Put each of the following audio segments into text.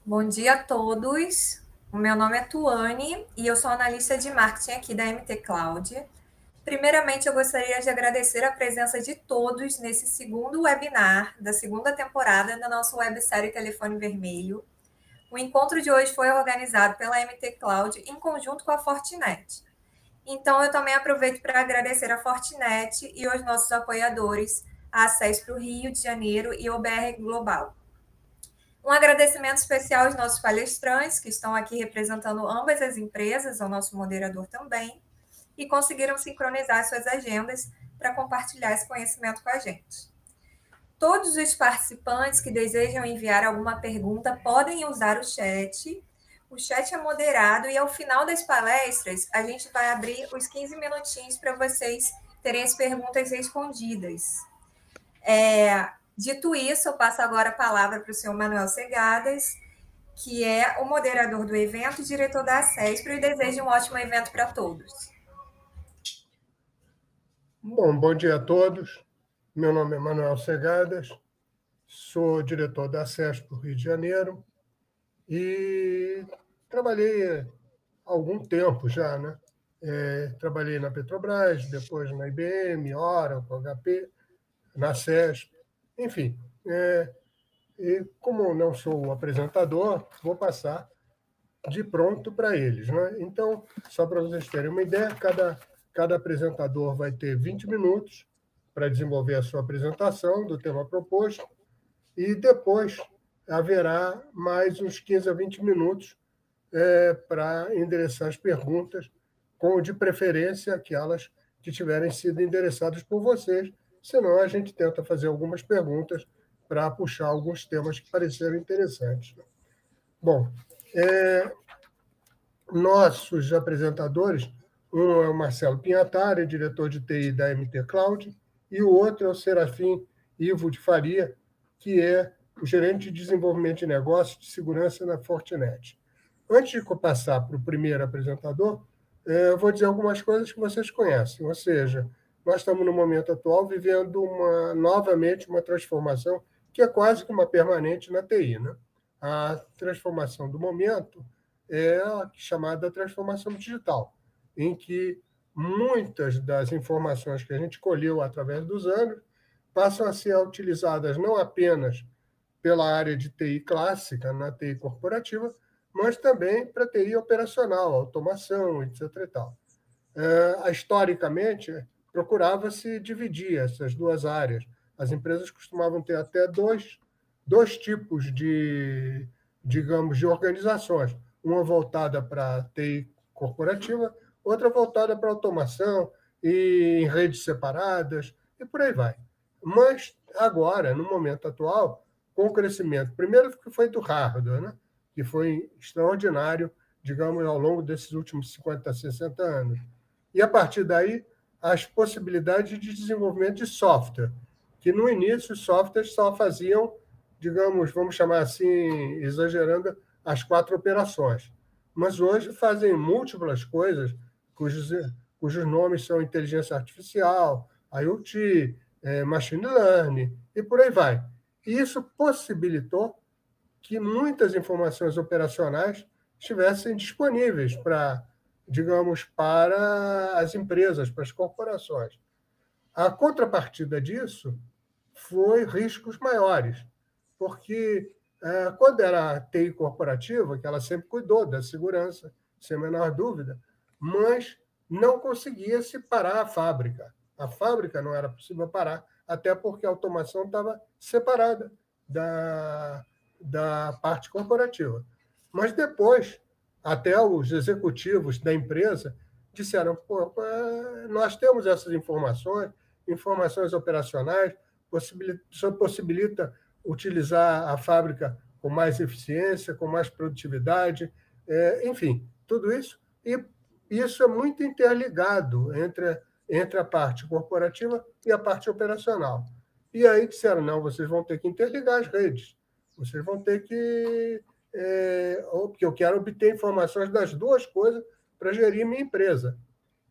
Bom dia a todos. O meu nome é Tuane e eu sou analista de marketing aqui da MT Cloud. Primeiramente, eu gostaria de agradecer a presença de todos nesse segundo webinar da segunda temporada da nossa websérie Telefone Vermelho. O encontro de hoje foi organizado pela MT Cloud em conjunto com a Fortinet. Então, eu também aproveito para agradecer a Fortinet e aos nossos apoiadores, a Acesso para o Rio de Janeiro e o BR Global. Um agradecimento especial aos nossos palestrantes, que estão aqui representando ambas as empresas, ao nosso moderador também, e conseguiram sincronizar suas agendas para compartilhar esse conhecimento com a gente. Todos os participantes que desejam enviar alguma pergunta podem usar o chat. O chat é moderado e ao final das palestras a gente vai abrir os 15 minutinhos para vocês terem as perguntas respondidas. Dito isso, eu passo agora a palavra para o senhor Manuel Segadas, que é o moderador do evento e diretor da ACESPRO, e desejo um ótimo evento para todos. Bom dia a todos. Meu nome é Manuel Segadas, sou diretor da CESP Rio de Janeiro e trabalhei há algum tempo já, né? Trabalhei na Petrobras, depois na IBM, Oracle, HP, na CESP, enfim. E como não sou o apresentador, vou passar de pronto para eles, né? Então, só para vocês terem uma ideia, cada apresentador vai ter 20 minutos para desenvolver a sua apresentação do tema proposto e depois haverá mais uns 15 a 20 minutos para endereçar as perguntas, com de preferência aquelas que tiverem sido endereçadas por vocês, senão a gente tenta fazer algumas perguntas para puxar alguns temas que pareceram interessantes. Bom, nossos apresentadores, um é o Marcelo Pinhatari, diretor de TI da MT Cloud, e o outro é o Serafim Ivo de Faria, que é o gerente de desenvolvimento de negócios de segurança na Fortinet. Antes de passar para o primeiro apresentador, eu vou dizer algumas coisas que vocês conhecem, ou seja, nós estamos no momento atual vivendo novamente uma transformação que é quase que uma permanente na TI, né? A transformação do momento é a chamada transformação digital, em que muitas das informações que a gente colheu através dos anos passam a ser utilizadas não apenas pela área de TI clássica, na TI corporativa, mas também para TI operacional, automação, etc. E tal. Historicamente, procurava-se dividir essas duas áreas. As empresas costumavam ter até dois tipos de, digamos, de organizações. Uma voltada para TI corporativa, outra voltada para automação e em redes separadas, e por aí vai. Mas agora, no momento atual, com o crescimento, primeiro que foi do hardware, né? Que foi extraordinário, digamos, ao longo desses últimos 50, 60 anos. E, a partir daí, as possibilidades de desenvolvimento de software, que no início os softwares só faziam, digamos, vamos chamar assim, exagerando, as 4 operações. Mas hoje fazem múltiplas coisas, cujos nomes são inteligência artificial, IoT, machine learning, e por aí vai. E isso possibilitou que muitas informações operacionais estivessem disponíveis para, digamos, para as empresas, para as corporações. A contrapartida disso foi riscos maiores, porque quando era a TI corporativa, que ela sempre cuidou da segurança, sem a menor dúvida, mas não conseguia se parar a fábrica. A fábrica não era possível parar, até porque a automação estava separada da parte corporativa. Mas depois, até os executivos da empresa disseram: pô, nós temos essas informações operacionais, isso possibilita utilizar a fábrica com mais eficiência, com mais produtividade, enfim, tudo isso. E isso é muito interligado entre a parte corporativa e a parte operacional. E aí disseram: não, vocês vão ter que interligar as redes, vocês vão ter que. Porque eu quero obter informações das duas coisas para gerir minha empresa.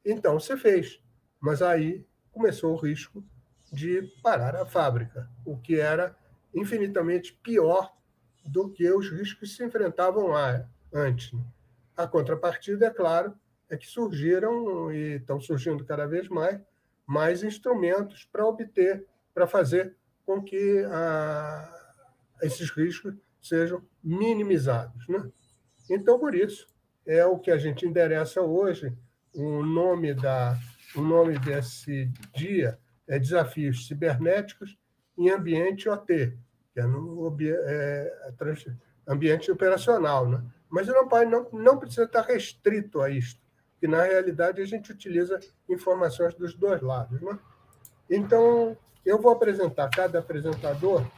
Então, se fez. Mas aí começou o risco de parar a fábrica, o que era infinitamente pior do que os riscos que se enfrentavam lá antes. A contrapartida, é claro, é que surgiram e estão surgindo cada vez mais instrumentos para obter, para fazer com que esses riscos sejam minimizados, né? Então, por isso, é o que a gente endereça hoje. O nome desse dia é Desafios Cibernéticos em Ambiente OT, que é no ambiente operacional, né? Mas não precisa estar restrito a isto, porque, na realidade, a gente utiliza informações dos dois lados, né? Então, eu vou apresentar cada apresentador,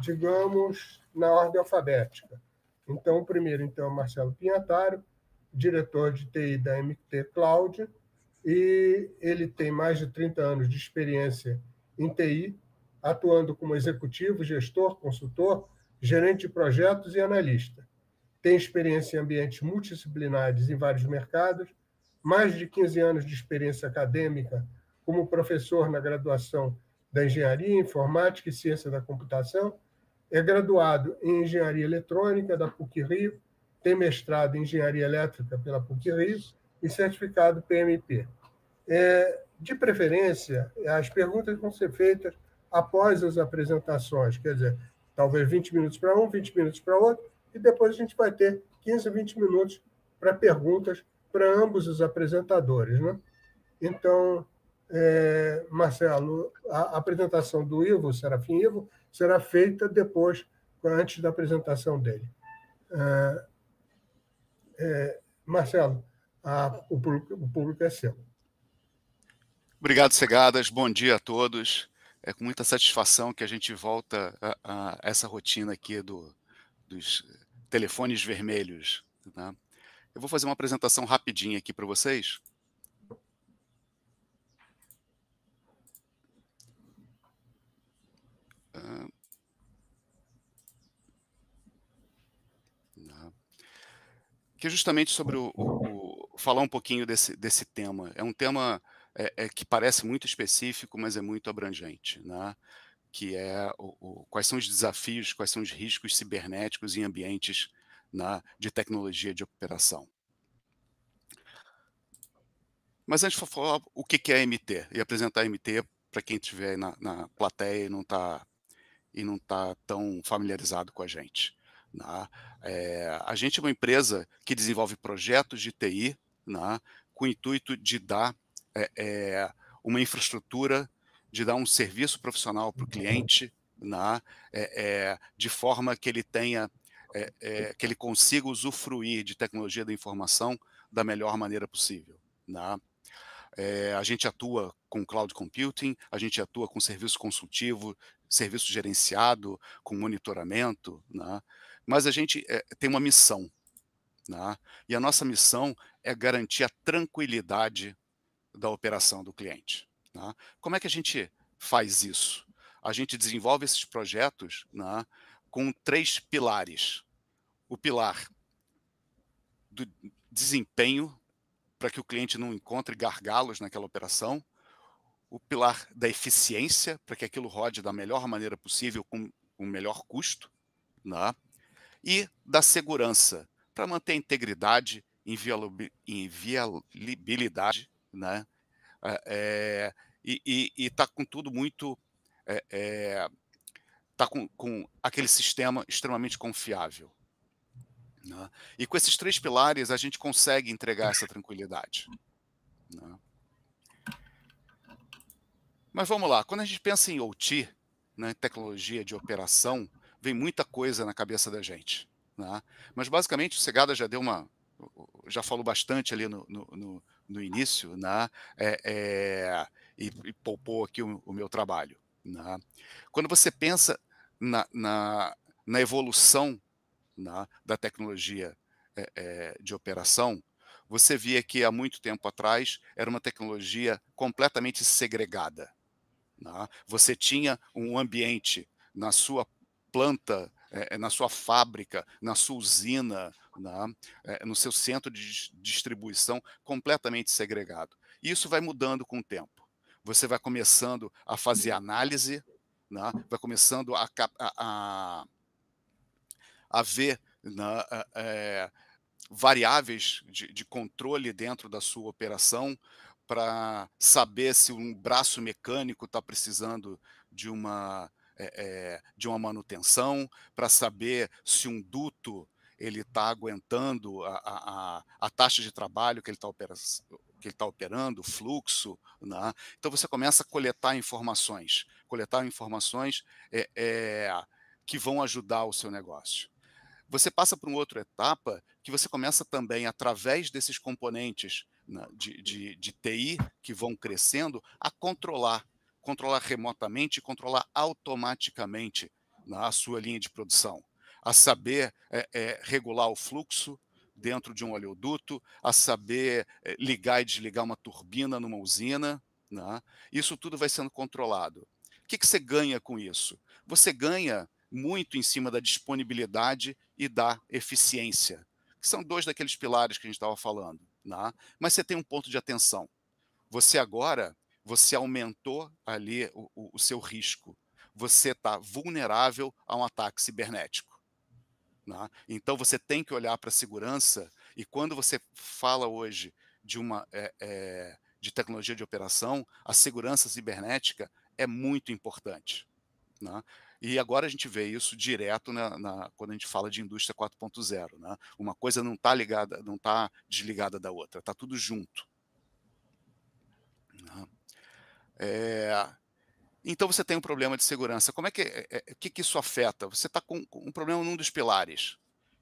digamos, na ordem alfabética. Então, o primeiro é o Marcelo Pinhataro, diretor de TI da MT Cloud, e ele tem mais de 30 anos de experiência em TI, atuando como executivo, gestor, consultor, gerente de projetos e analista. Tem experiência em ambientes multidisciplinares em vários mercados, mais de 15 anos de experiência acadêmica como professor na graduação da Engenharia, Informática e Ciência da Computação, é graduado em Engenharia Eletrônica da PUC-Rio, tem mestrado em Engenharia Elétrica pela PUC-Rio e certificado PMP. De preferência, as perguntas vão ser feitas após as apresentações, quer dizer, talvez 20 minutos para um, 20 minutos para outro, e depois a gente vai ter 15, 20 minutos para perguntas para ambos os apresentadores, né? Então, Marcelo, a apresentação do Ivo, Serafim Ivo, será feita depois, antes da apresentação dele. Marcelo, o público é seu. Obrigado, Segadas. Bom dia a todos. É com muita satisfação que a gente volta a essa rotina aqui dos telefones vermelhos, tá? Eu vou fazer uma apresentação rapidinha aqui para vocês. Que é justamente sobre falar um pouquinho desse tema. É um tema que parece muito específico, mas é muito abrangente, né? Que é quais são os desafios, quais são os riscos cibernéticos em ambientes, né, de tecnologia de operação. Mas antes de falar o que é a MT, e apresentar a MT para quem estiver na plateia e não tá tão familiarizado com a gente, né? A gente é uma empresa que desenvolve projetos de TI, né, com o intuito de dar uma infraestrutura, de dar um serviço profissional para o cliente, né, de forma que ele tenha, que ele consiga usufruir de tecnologia da informação da melhor maneira possível, né? A gente atua com cloud computing, a gente atua com serviço consultivo, serviço gerenciado, com monitoramento, né? Mas a gente tem uma missão, né? E a nossa missão é garantir a tranquilidade da operação do cliente, né? Como é que a gente faz isso? A gente desenvolve esses projetos, né, com 3 pilares. O pilar do desempenho, para que o cliente não encontre gargalos naquela operação. O pilar da eficiência, para que aquilo rode da melhor maneira possível, com o melhor custo, né? E da segurança, para manter a integridade, inviolabilidade, né? E tá com tudo muito... tá com aquele sistema extremamente confiável, né? E com esses 3 pilares, a gente consegue entregar essa tranquilidade, né? Mas vamos lá, quando a gente pensa em OT, né, tecnologia de operação, vem muita coisa na cabeça da gente, né? Mas basicamente o Segada já falou bastante ali no início, né? E poupou aqui o meu trabalho, né? Quando você pensa na evolução, né, da tecnologia de operação, você via que há muito tempo atrás era uma tecnologia completamente segregada, né? Você tinha um ambiente na sua planta, na sua fábrica, na sua usina, né, no seu centro de distribuição, completamente segregado. Isso vai mudando com o tempo. Você vai começando a fazer análise, né, vai começando a haver variáveis de controle dentro da sua operação para saber se um braço mecânico está precisando de de uma manutenção, para saber se um duto ele está aguentando a taxa de trabalho que ele está operando, o fluxo, né? Então você começa a coletar informações que vão ajudar o seu negócio. Você passa por uma outra etapa que você começa também, através desses componentes, né, de TI que vão crescendo, a controlar remotamente e controlar automaticamente a sua linha de produção, a saber regular o fluxo dentro de um oleoduto, a saber ligar e desligar uma turbina numa usina, né? Isso tudo vai sendo controlado. O que você ganha com isso? Você ganha muito em cima da disponibilidade e da eficiência, que são dois daqueles pilares que a gente estava falando, né? Mas você tem um ponto de atenção. Você aumentou ali o seu risco. Você está vulnerável a um ataque cibernético, né? Então você tem que olhar para a segurança, e quando você fala hoje de tecnologia de operação, a segurança cibernética é muito importante, né? E agora a gente vê isso direto quando a gente fala de indústria 4.0, né? Uma coisa não está ligada, não está desligada da outra, está tudo junto, né? Então você tem um problema de segurança. Como é que isso afeta? Você está com um problema num dos pilares.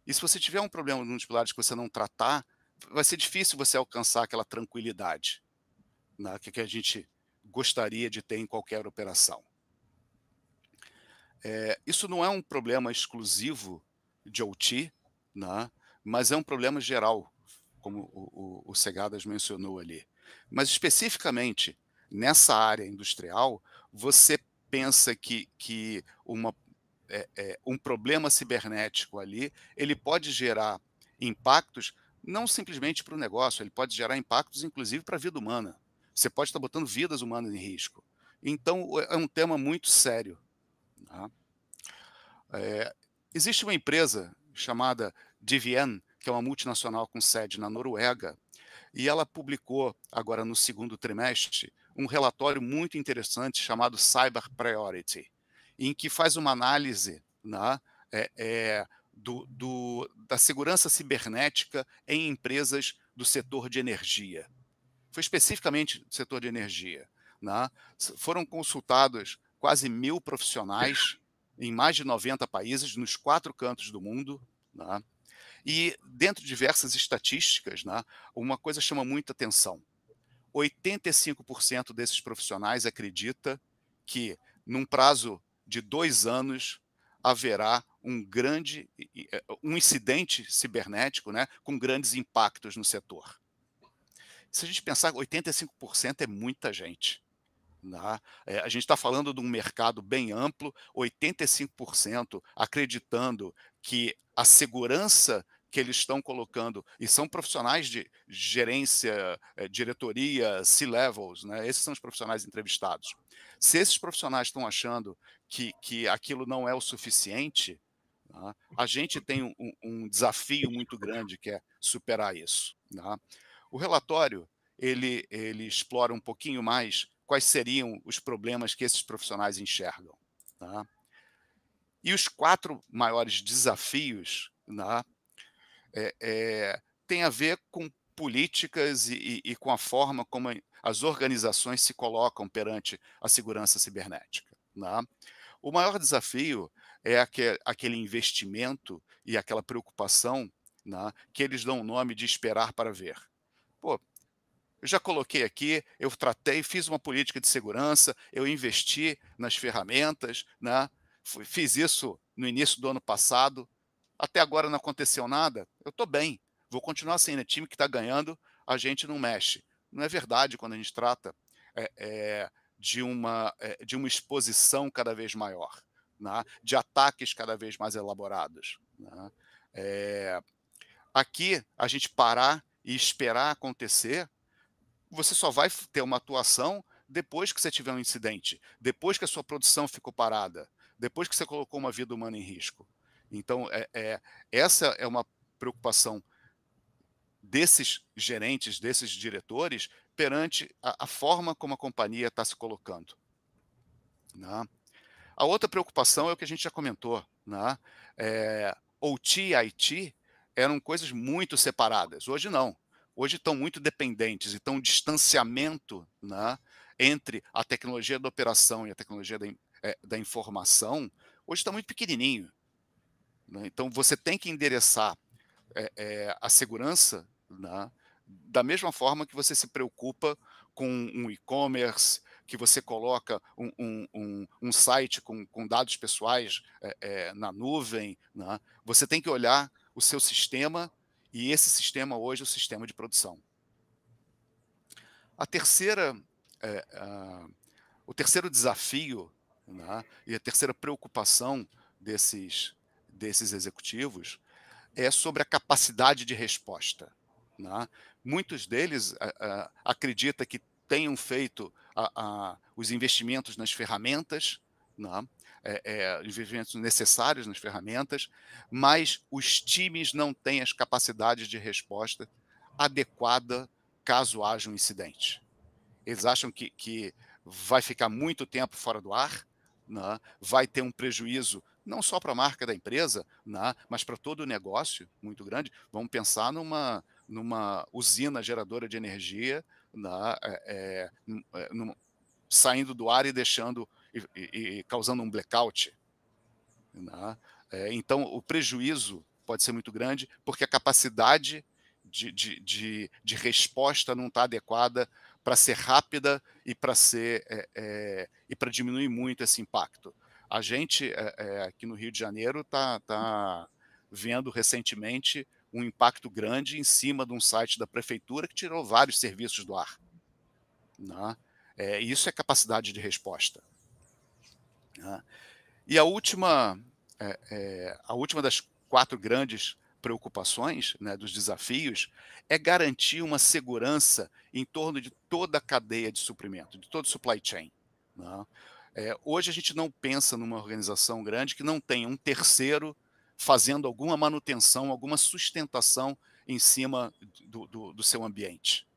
E se você tiver um problema num dos pilares que você não tratar, vai ser difícil você alcançar aquela tranquilidade, né, que a gente gostaria de ter em qualquer operação. Isso não é um problema exclusivo de OT, né, mas é um problema geral, como o Segadas mencionou ali. Mas especificamente nessa área industrial, você pensa que um problema cibernético ali, ele pode gerar impactos não simplesmente para o negócio, ele pode gerar impactos inclusive para a vida humana. Você pode estar botando vidas humanas em risco. Então é um tema muito sério, tá? Existe uma empresa chamada DVN, que é uma multinacional com sede na Noruega, e ela publicou, agora no segundo trimestre, um relatório muito interessante chamado Cyber Priority, em que faz uma análise, né, da segurança cibernética em empresas do setor de energia. Foi especificamente do setor de energia, né? Foram consultados quase 1.000 profissionais em mais de 90 países, nos 4 cantos do mundo, né? E dentro de diversas estatísticas, né, uma coisa chama muita atenção. 85% desses profissionais acredita que, num prazo de 2 anos, haverá um incidente cibernético, né, com grandes impactos no setor. Se a gente pensar, 85% é muita gente, né? A gente está falando de um mercado bem amplo, 85% acreditando que a segurança que eles estão colocando, e são profissionais de gerência, diretoria, C-levels, né? Esses são os profissionais entrevistados. Se esses profissionais estão achando que aquilo não é o suficiente, né, a gente tem um desafio muito grande, que é superar isso, né? O relatório ele explora um pouquinho mais quais seriam os problemas que esses profissionais enxergam, tá? E os 4 maiores desafios, né, tem a ver com políticas e com a forma como as organizações se colocam perante a segurança cibernética, né? O maior desafio é aquele investimento e aquela preocupação, né, que eles dão o nome de esperar para ver. Pô, eu já coloquei aqui, eu tratei, fiz uma política de segurança, eu investi nas ferramentas, né? Fiz isso no início do ano passado, até agora não aconteceu nada, eu estou bem, vou continuar sendo time que está ganhando, a gente não mexe. Não é verdade quando a gente trata de uma exposição cada vez maior, né? De ataques cada vez mais elaborados, né? Aqui, a gente parar e esperar acontecer, você só vai ter uma atuação depois que você tiver um incidente, depois que a sua produção ficou parada, depois que você colocou uma vida humana em risco. Então, essa é uma preocupação desses gerentes, desses diretores, perante a forma como a companhia está se colocando, né? A outra preocupação é o que a gente já comentou, né? OT e IT eram coisas muito separadas. Hoje não. Hoje estão muito dependentes, então o distanciamento, né, entre a tecnologia da operação e a tecnologia da informação, hoje está muito pequenininho, né? Então você tem que endereçar a segurança, né, da mesma forma que você se preocupa com um e-commerce, que você coloca um site com dados pessoais na nuvem, né? Você tem que olhar o seu sistema, e esse sistema hoje é o sistema de produção. A terceira, o terceiro desafio, né, e a terceira preocupação desses executivos é sobre a capacidade de resposta, né? Muitos deles acreditam que tenham feito os investimentos nas ferramentas, né? Investimentos necessários nas ferramentas, mas os times não têm as capacidades de resposta adequada caso haja um incidente. Eles acham que vai ficar muito tempo fora do ar, né? Vai ter um prejuízo não só para a marca da empresa, né, mas para todo o negócio muito grande. Vamos pensar numa usina geradora de energia, né, saindo do ar e deixando e causando um blackout, né? Então, o prejuízo pode ser muito grande porque a capacidade de resposta não está adequada para ser rápida e para diminuir muito esse impacto. A gente, aqui no Rio de Janeiro, está vendo recentemente um impacto grande em cima de um site da prefeitura que tirou vários serviços do ar, né? Isso é capacidade de resposta, né? E a última das 4 grandes preocupações, né, dos desafios, é garantir uma segurança em torno de toda a cadeia de suprimento, de todo o supply chain, né? Hoje a gente não pensa numa organização grande que não tenha um terceiro fazendo alguma manutenção, alguma sustentação em cima do seu ambiente,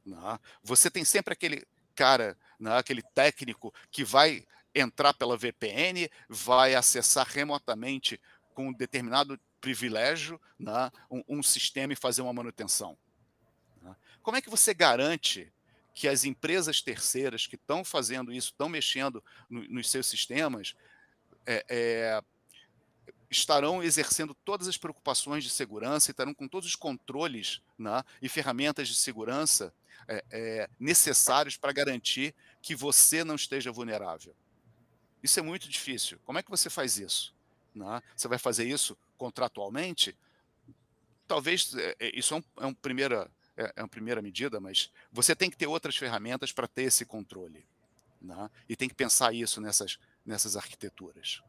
né? Você tem sempre aquele cara, né, aquele técnico que vai entrar pela VPN, vai acessar remotamente com um determinado privilégio, né, um sistema e fazer uma manutenção, né? Como é que você garante que as empresas terceiras que estão fazendo isso, estão mexendo nos seus sistemas, estarão exercendo todas as preocupações de segurança e estarão com todos os controles, né, e ferramentas de segurança necessários para garantir que você não esteja vulnerável? Isso é muito difícil. Como é que você faz isso, né? Você vai fazer isso contratualmente? Talvez isso é uma primeira medida, mas você tem que ter outras ferramentas para ter esse controle, né? E tem que pensar isso nessas arquiteturas.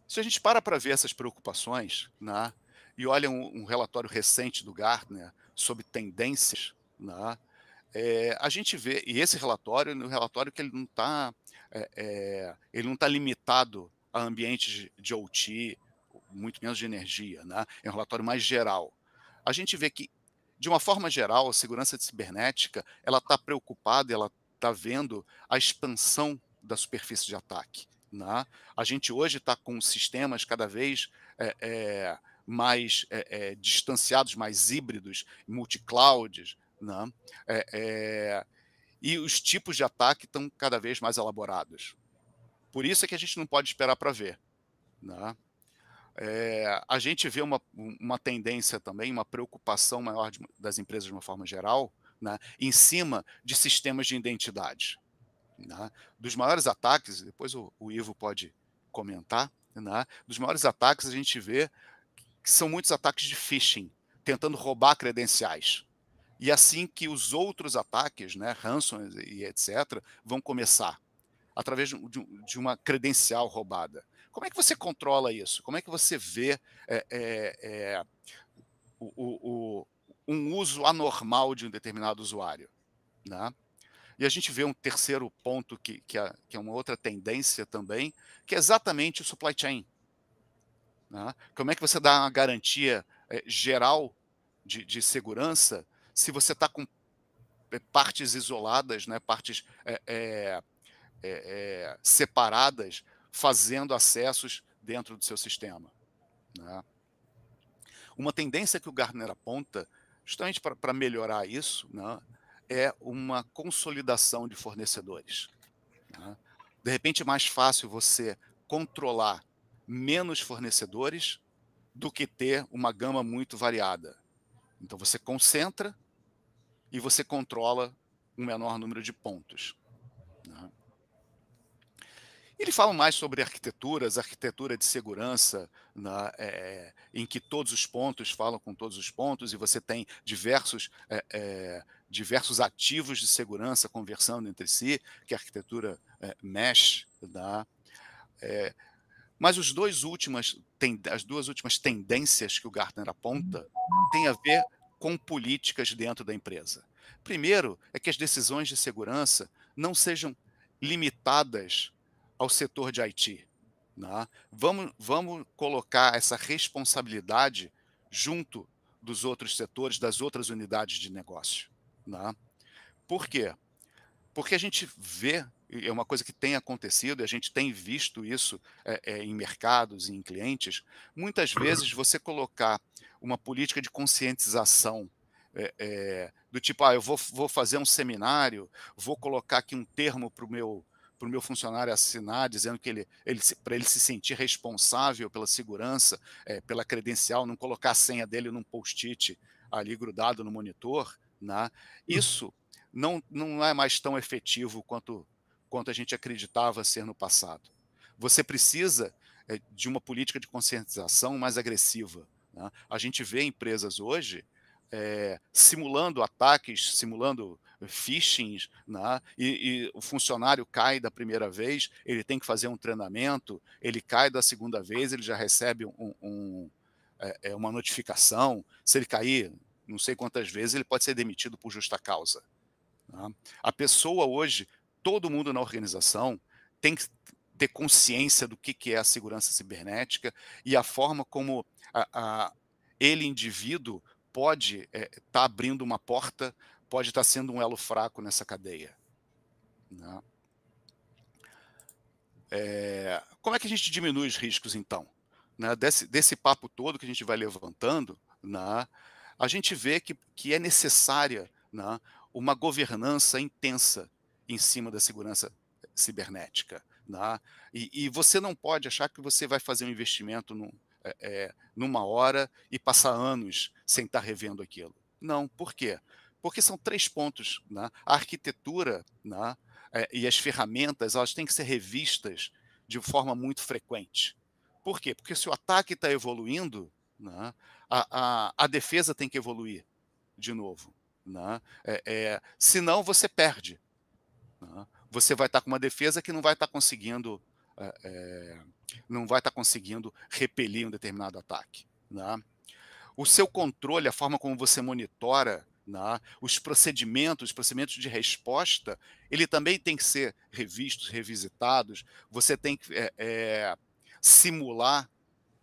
Se a gente para ver essas preocupações, né, e olha um relatório recente do Gartner sobre tendências, né, a gente vê, e esse relatório é um relatório que ele não está limitado a ambientes de OT, muito menos de energia, né? É um relatório mais geral. A gente vê que, de uma forma geral, a segurança cibernética ela está preocupada, ela está vendo a expansão da superfície de ataque, né? A gente hoje está com sistemas cada vez mais distanciados, mais híbridos, multi-clouds, né? E os tipos de ataque estão cada vez mais elaborados. Por isso é que a gente não pode esperar para ver, né? A gente vê uma tendência também, uma preocupação maior das empresas de uma forma geral, né, em cima de sistemas de identidade, né? Dos maiores ataques, depois o Ivo pode comentar, né, dos maiores ataques a gente vê que são muitos ataques de phishing, tentando roubar credenciais. E assim que os outros ataques, né, ransom e etc., vão começar, através de uma credencial roubada. Como é que você controla isso? Como é que você vê um uso anormal de um determinado usuário, né? E a gente vê um terceiro ponto que é uma outra tendência também, que é exatamente o supply chain, né? Como é que você dá uma garantia geral de segurança se você está com partes isoladas, né? Partes separadas, fazendo acessos dentro do seu sistema, né? Uma tendência que o Gartner aponta, justamente para melhorar isso, né, é uma consolidação de fornecedores, né? De repente, é mais fácil você controlar menos fornecedores do que ter uma gama muito variada. Então, você concentra e você controla um menor número de pontos, né? Ele fala mais sobre arquiteturas, arquitetura de segurança, né, em que todos os pontos falam com todos os pontos e você tem diversos ativos de segurança conversando entre si, que é a arquitetura mesh, né? Mas as duas últimas tendências que o Gartner aponta têm a ver com políticas dentro da empresa. Primeiro, é que as decisões de segurança não sejam limitadas ao setor de IT, né? Vamos colocar essa responsabilidade junto dos outros setores, das outras unidades de negócio, né? Por quê? Porque a gente vê, e é uma coisa que tem acontecido, e a gente tem visto isso em mercados e em clientes, muitas vezes você colocar uma política de conscientização do tipo, eu vou fazer um seminário, vou colocar aqui um termo para o meu funcionário assinar, dizendo que para ele se sentir responsável pela segurança, pela credencial, não colocar a senha dele num post-it ali grudado no monitor, né? Isso não é mais tão efetivo quanto a gente acreditava ser no passado. Você precisa de uma política de conscientização mais agressiva, né? A gente vê empresas hoje simulando ataques, simulando phishing, né? E o funcionário cai da primeira vez, ele tem que fazer um treinamento, ele cai da segunda vez, ele já recebe uma notificação. Se ele cair não sei quantas vezes, ele pode ser demitido por justa causa, né? A pessoa hoje, todo mundo na organização tem que ter consciência do que é a segurança cibernética e a forma como ele, indivíduo, pode estar abrindo uma porta, pode estar sendo um elo fraco nessa cadeia, né? Como é que a gente diminui os riscos, então? Né? Desse papo todo que a gente vai levantando, né? A gente vê que é necessária, né, uma governança intensa em cima da segurança cibernética, né? E você não pode achar que você vai fazer um investimento numa hora e passar anos sem estar revendo aquilo. Não, por quê? Porque são 3 pontos, né? A arquitetura, né, e as ferramentas, elas têm que ser revistas de forma muito frequente. Por quê? Porque se o ataque está evoluindo, né, a defesa tem que evoluir de novo, né? Senão você perde, né? Você vai estar com uma defesa que não vai estar conseguindo repelir um determinado ataque, né? O seu controle, a forma como você monitora, né, os procedimentos de resposta, ele também tem que ser revistos, revisitados. Você tem que simular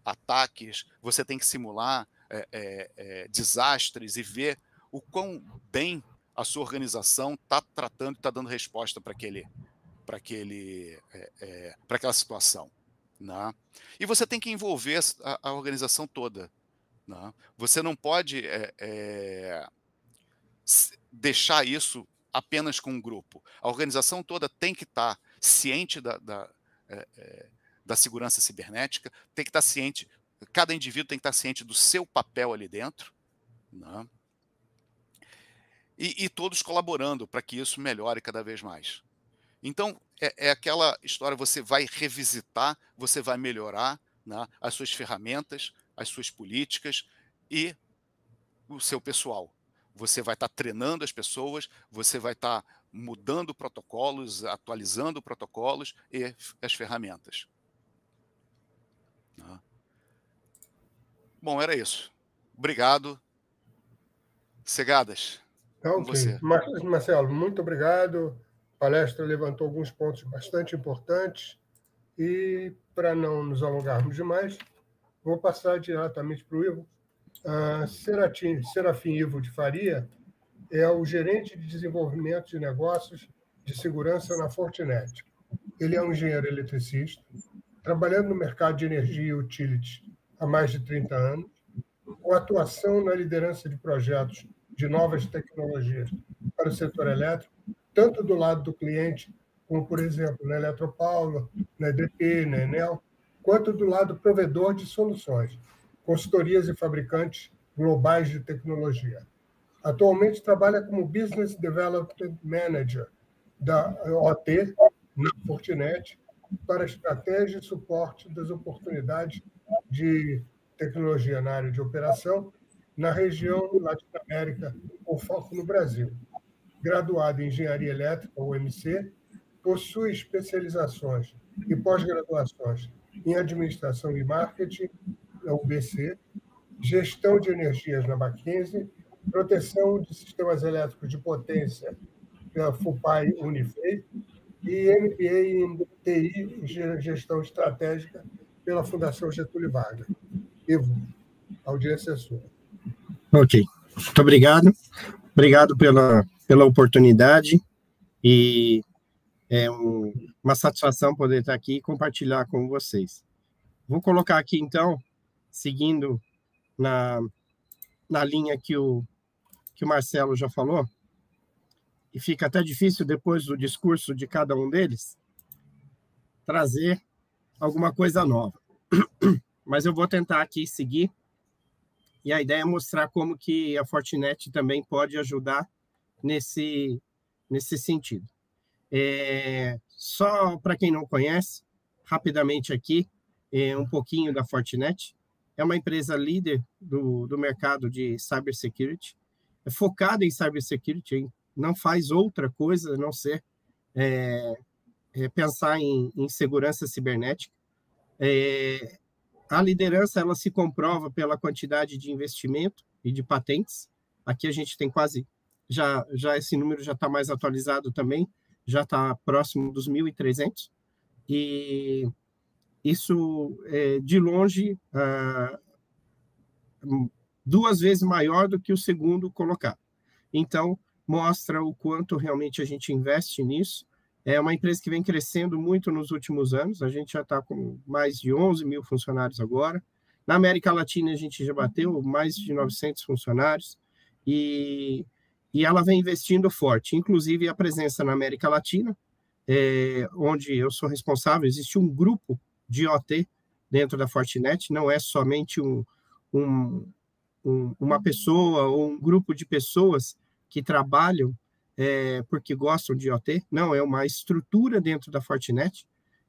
ataques, você tem que simular desastres e ver o quão bem a sua organização está tratando e está dando resposta para aquela situação, né? E você tem que envolver a organização toda, né? Você não pode deixar isso apenas com um grupo. A organização toda tem que estar ciente da segurança cibernética, tem que estar ciente, cada indivíduo tem que estar ciente do seu papel ali dentro, né? E todos colaborando para que isso melhore cada vez mais. Então, é aquela história, você vai revisitar, você vai melhorar, né, as suas ferramentas, as suas políticas e o seu pessoal. Você vai estar treinando as pessoas, você vai estar mudando protocolos, atualizando protocolos e as ferramentas, né? Bom, era isso. Obrigado. Segadas, com você. Marcelo, muito obrigado. A palestra levantou alguns pontos bastante importantes. E, para não nos alongarmos demais, Vou passar diretamente para o Ivo. Serafim Ivo de Faria é o gerente de desenvolvimento de negócios de segurança na Fortinet. Ele é um engenheiro eletricista, trabalhando no mercado de energia e utilities há mais de 30 anos, com atuação na liderança de projetos de novas tecnologias para o setor elétrico, tanto do lado do cliente, como, por exemplo, na Eletropaulo, na EDP, na Enel, quanto do lado provedor de soluções, consultorias e fabricantes globais de tecnologia. Atualmente trabalha como Business Development Manager da OT, na Fortinet, para estratégia e suporte das oportunidades de tecnologia na área de operação na região Latinoamérica, com foco no Brasil. Graduado em Engenharia Elétrica, UMC, possui especializações e pós-graduações em Administração e Marketing, na UBC, Gestão de Energias na Mackenzie, Proteção de Sistemas Elétricos de Potência pela FUPAI Unifei e MBA em TI e Gestão Estratégica pela Fundação Getúlio Vargas. Ivo, a audiência é sua. Ok, muito obrigado. Obrigado pela oportunidade e é uma satisfação poder estar aqui e compartilhar com vocês. Vou colocar aqui, então, seguindo na linha que o Marcelo já falou, e fica até difícil, depois do discurso de cada um deles, trazer alguma coisa nova. Mas eu vou tentar aqui seguir, e a ideia é mostrar como que a Fortinet também pode ajudar nesse sentido. Só para quem não conhece, rapidamente aqui, um pouquinho da Fortinet. É uma empresa líder do mercado de cybersecurity, é focada em cybersecurity, não faz outra coisa a não ser pensar em segurança cibernética. A liderança ela se comprova pela quantidade de investimento e de patentes. Aqui a gente tem quase, já esse número já está mais atualizado também, já está próximo dos 1.300, e isso é, de longe, 2 vezes maior do que o segundo colocado. Então, mostra o quanto realmente a gente investe nisso. É uma empresa que vem crescendo muito nos últimos anos, a gente já está com mais de 11 mil funcionários agora. Na América Latina, a gente já bateu mais de 900 funcionários, e ela vem investindo forte, inclusive a presença na América Latina, onde eu sou responsável, existe um grupo de OT dentro da Fortinet, não é somente uma pessoa ou um grupo de pessoas que trabalham porque gostam de OT, não, é uma estrutura dentro da Fortinet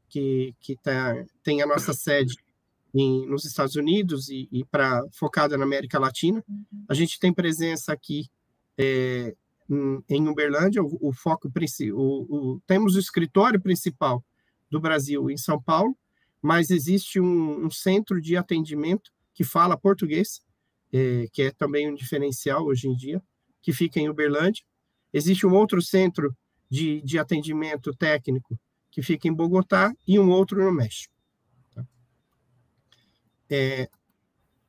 que tem a nossa sede nos Estados Unidos e focada na América Latina. A gente tem presença aqui em Uberlândia, o foco principal, temos o escritório principal do Brasil em São Paulo, mas existe um centro de atendimento que fala português, que é também um diferencial hoje em dia, que fica em Uberlândia. Existe um outro centro de atendimento técnico que fica em Bogotá e um outro no México.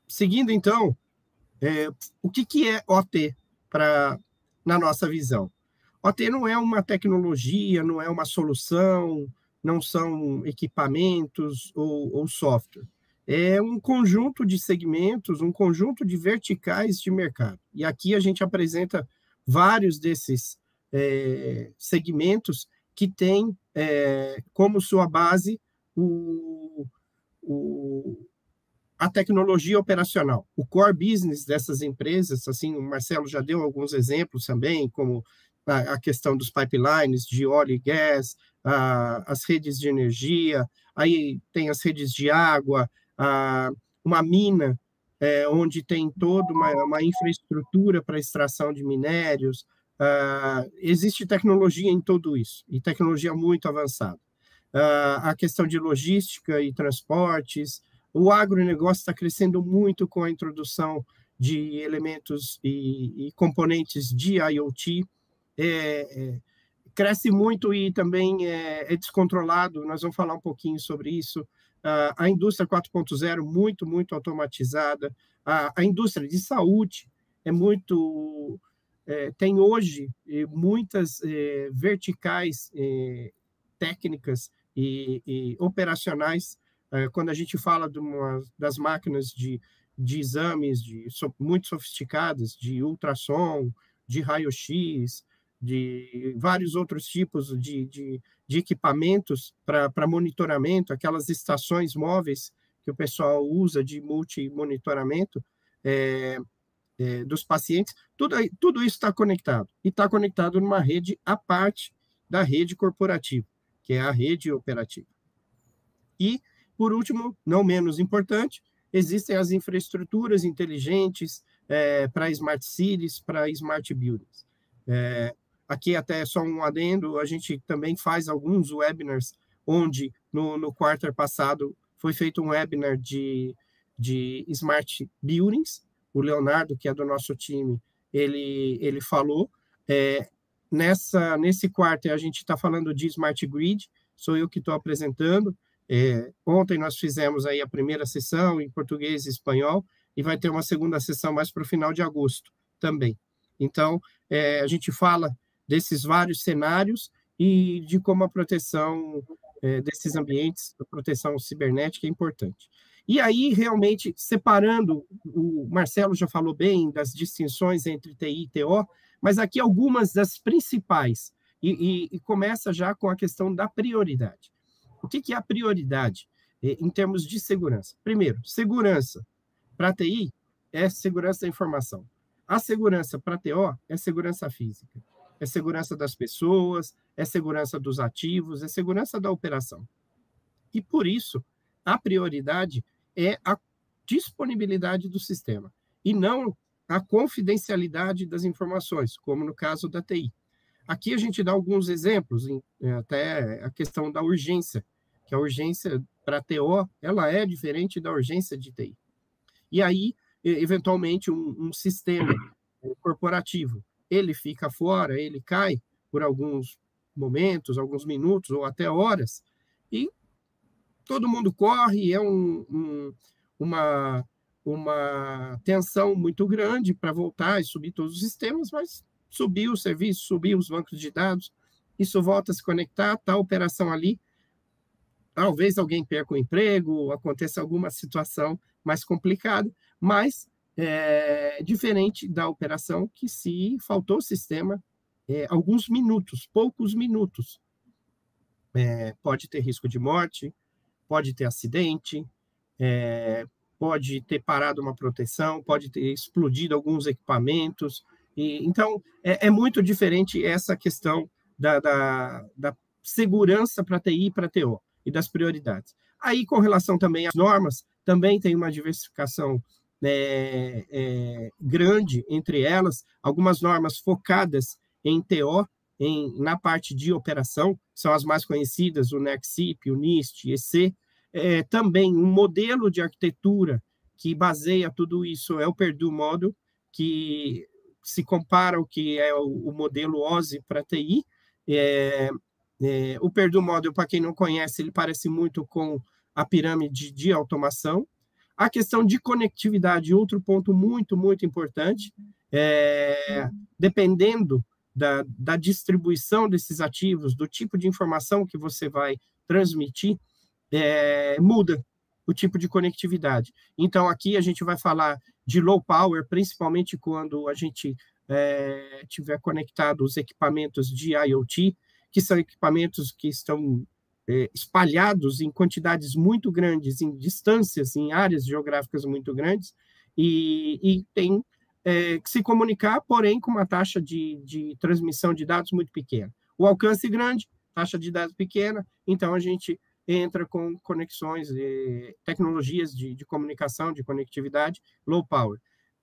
Seguindo, então, o que é OT na nossa visão? OT não é uma tecnologia, não é uma solução, não são equipamentos ou software. É um conjunto de segmentos, um conjunto de verticais de mercado. E aqui a gente apresenta vários desses segmentos que têm como sua base a tecnologia operacional, o core business dessas empresas. Assim, o Marcelo já deu alguns exemplos também, como a questão dos pipelines de óleo e gás, as redes de energia, aí tem as redes de água, uma mina, onde tem toda uma infraestrutura para extração de minérios. Existe tecnologia em tudo isso, e tecnologia muito avançada. A questão de logística e transportes, o agronegócio está crescendo muito com a introdução de elementos e componentes de IoT, cresce muito e também é descontrolado, nós vamos falar um pouquinho sobre isso, a indústria 4.0 muito automatizada, a indústria de saúde tem hoje muitas verticais técnicas e operacionais. Quando a gente fala das máquinas de exames muito sofisticadas, de ultrassom, de raio-x, de vários outros tipos de equipamentos para monitoramento, aquelas estações móveis que o pessoal usa de multi-monitoramento dos pacientes, tudo isso está conectado. E está conectado numa rede à parte da rede corporativa, que é a rede operativa. E, por último, não menos importante, existem as infraestruturas inteligentes para Smart Cities, para Smart Buildings. Aqui até só um adendo, a gente também faz alguns webinars, onde no quarter passado foi feito um webinar de Smart Buildings. O Leonardo, que é do nosso time, ele falou. Nesse quarter a gente está falando de Smart Grid, sou eu que estou apresentando. Ontem nós fizemos aí a primeira sessão em português e espanhol, e vai ter uma segunda sessão mais para o final de agosto também. Então, a gente fala desses vários cenários e de como a proteção desses ambientes, a proteção cibernética é importante. E aí, realmente, separando, o Marcelo já falou bem das distinções entre TI e TO, mas aqui algumas das principais, e começa já com a questão da prioridade. O que é a prioridade em termos de segurança? Primeiro, segurança para TI é segurança da informação. A segurança para TO é segurança física, é segurança das pessoas, é segurança dos ativos, é segurança da operação. E, por isso, a prioridade é a disponibilidade do sistema, e não a confidencialidade das informações, como no caso da TI. Aqui a gente dá alguns exemplos, até a questão da urgência, que a urgência para TO, ela é diferente da urgência de TI. E aí, eventualmente, um sistema corporativo, ele fica fora, ele cai por alguns momentos, alguns minutos ou até horas, e todo mundo corre, é uma tensão muito grande para voltar e subir todos os sistemas, mas subiu o serviço, subiu os bancos de dados, isso volta a se conectar, está a operação ali, talvez alguém perca o emprego, aconteça alguma situação mais complicada, mas diferente da operação que, se faltou o sistema, alguns minutos, poucos minutos, pode ter risco de morte, pode ter acidente, pode ter parado uma proteção, pode ter explodido alguns equipamentos. Então, é muito diferente essa questão da segurança para TI e para TO, e das prioridades. Aí, com relação também às normas, também tem uma diversificação grande entre elas, algumas normas focadas em TO, na parte de operação, são as mais conhecidas, o NEC-CIP, o NIST, EC. Também um modelo de arquitetura que baseia tudo isso é o Purdue Model, que se compara ao que é o modelo OSI para TI. O Purdue Model, para quem não conhece, ele parece muito com a pirâmide de automação. A questão de conectividade, outro ponto muito importante, dependendo da distribuição desses ativos, do tipo de informação que você vai transmitir, muda o tipo de conectividade. Então, aqui a gente vai falar de low power, principalmente quando a gente tiver conectado os equipamentos de IoT, que são equipamentos que estão espalhados em quantidades muito grandes, em distâncias, em áreas geográficas muito grandes, e tem que se comunicar, porém, com uma taxa de transmissão de dados muito pequena. O alcance grande, taxa de dados pequena, então a gente entra com conexões, tecnologias de comunicação, de conectividade, low power.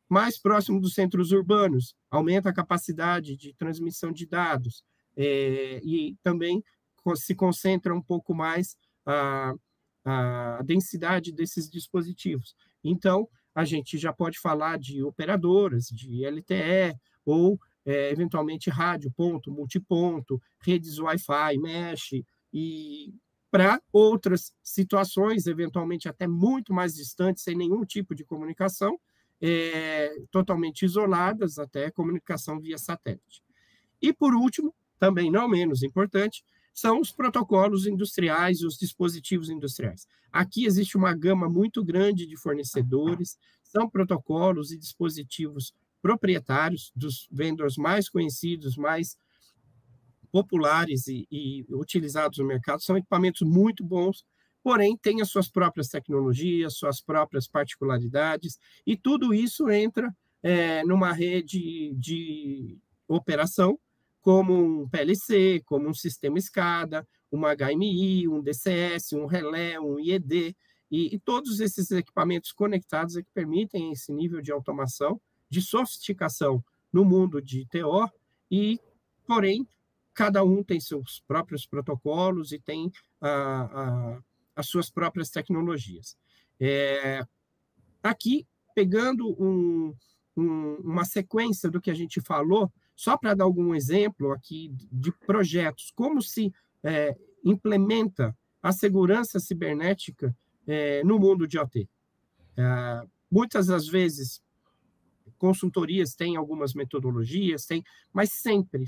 Mais próximo dos centros urbanos, aumenta a capacidade de transmissão de dados, e também se concentra um pouco mais a densidade desses dispositivos. Então, a gente já pode falar de operadoras, de LTE, ou, eventualmente, rádio, ponto, multiponto, redes Wi-Fi, mesh, e para outras situações, eventualmente até muito mais distantes, sem nenhum tipo de comunicação, totalmente isoladas, até comunicação via satélite. E, por último, também não menos importante, são os protocolos industriais e os dispositivos industriais. Aqui existe uma gama muito grande de fornecedores, são protocolos e dispositivos proprietários dos vendors mais conhecidos, mais populares e utilizados no mercado, são equipamentos muito bons, porém têm as suas próprias tecnologias, suas próprias particularidades, e tudo isso entra numa rede de operação, como um PLC, como um sistema SCADA, uma HMI, um DCS, um relé, um IED, e todos esses equipamentos conectados é que permitem esse nível de automação, de sofisticação no mundo de TO, e, porém, cada um tem seus próprios protocolos e tem as suas próprias tecnologias. Aqui, pegando uma sequência do que a gente falou, só para dar algum exemplo aqui de projetos, como se implementa a segurança cibernética no mundo de OT. Muitas das vezes, consultorias têm algumas metodologias, mas sempre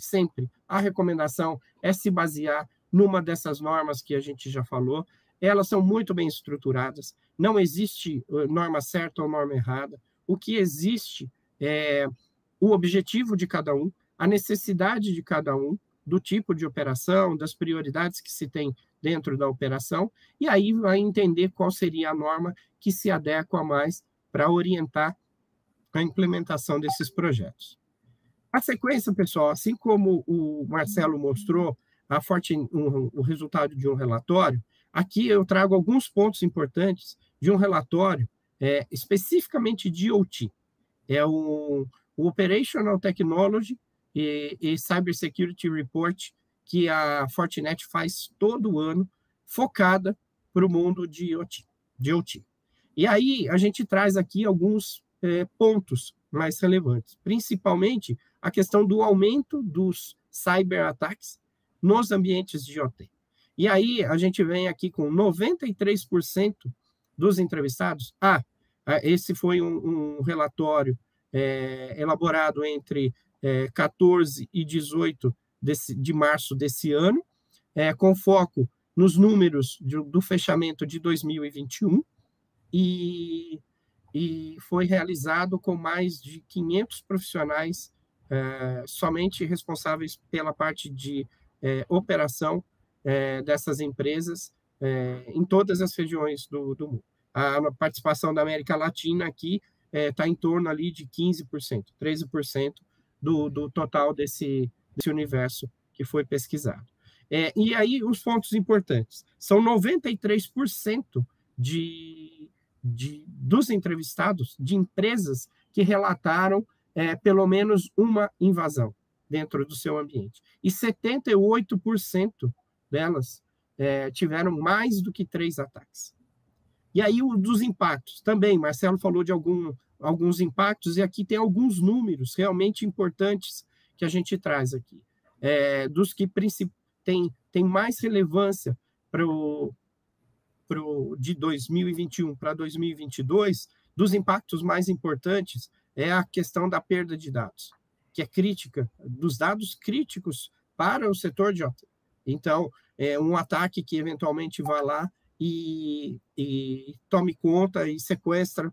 a recomendação é se basear numa dessas normas que a gente já falou. Elas são muito bem estruturadas, não existe norma certa ou norma errada. O que existe é o objetivo de cada um, a necessidade de cada um, do tipo de operação, das prioridades que se tem dentro da operação, e aí vai entender qual seria a norma que se adequa mais para orientar a implementação desses projetos. A sequência, pessoal, assim como o Marcelo mostrou o resultado de um relatório, aqui eu trago alguns pontos importantes de um relatório especificamente de OT. É o Operational Technology e Cybersecurity Report que a Fortinet faz todo ano, focada para o mundo de OT. E aí a gente traz aqui alguns pontos mais relevantes, principalmente a questão do aumento dos cyberataques nos ambientes de OT. E aí a gente vem aqui com 93% dos entrevistados. Esse foi um relatório elaborado entre 14 e 18 de março desse ano, com foco nos números do fechamento de 2021, e foi realizado com mais de 500 profissionais somente responsáveis pela parte de operação dessas empresas em todas as regiões do mundo. A participação da América Latina aqui está em torno ali de 15%, 13% do total desse universo que foi pesquisado. E aí, os pontos importantes. São 93% dos entrevistados de empresas que relataram pelo menos uma invasão dentro do seu ambiente. E 78% delas tiveram mais do que 3 ataques. E aí, dos impactos também, Marcelo falou de alguns impactos, e aqui tem alguns números realmente importantes que a gente traz aqui, dos que tem mais relevância de 2021 para 2022, dos impactos mais importantes é a questão da perda de dados, que é crítica, dos dados críticos para o setor de OT. Então, um ataque que eventualmente vá lá e tome conta e sequestra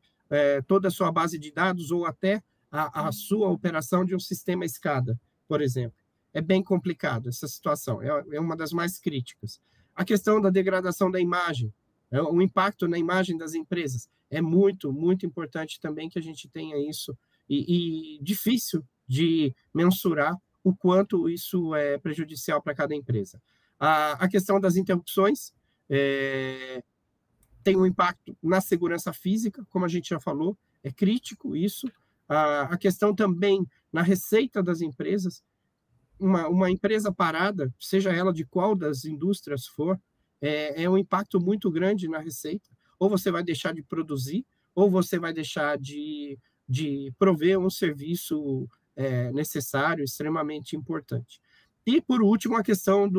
toda a sua base de dados ou até a sua operação de um sistema SCADA, por exemplo. É bem complicado essa situação, é uma das mais críticas. A questão da degradação da imagem, o impacto na imagem das empresas, é muito, muito importante também que a gente tenha isso, e difícil de mensurar o quanto isso é prejudicial para cada empresa. A questão das interrupções tem um impacto na segurança física, como a gente já falou, é crítico isso. A questão também na receita das empresas, uma empresa parada, seja ela de qual das indústrias for, é um impacto muito grande na receita. Ou você vai deixar de produzir, ou você vai deixar de prover um serviço necessário, extremamente importante. E, por último, a questão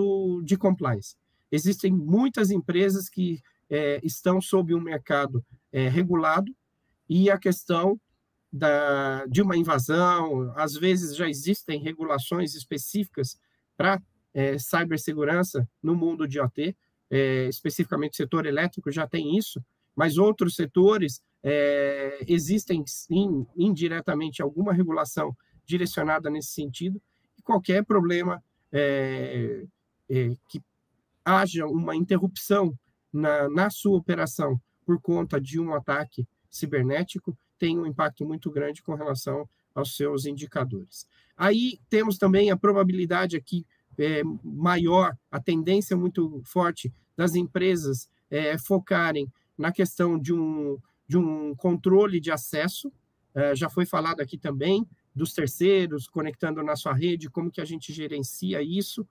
de compliance. existem muitas empresas que estão sob um mercado regulado, e a questão de uma invasão, às vezes já existem regulações específicas para cibersegurança no mundo de IoT, especificamente o setor elétrico já tem isso, mas outros setores existem sim, indiretamente, alguma regulação direcionada nesse sentido, e qualquer problema que haja uma interrupção na sua operação por conta de um ataque cibernético tem um impacto muito grande com relação aos seus indicadores. Aí temos também a probabilidade aqui maior, a tendência muito forte das empresas focarem na questão de um controle de acesso, já foi falado aqui também, dos terceiros, conectando na sua rede, como que a gente gerencia isso.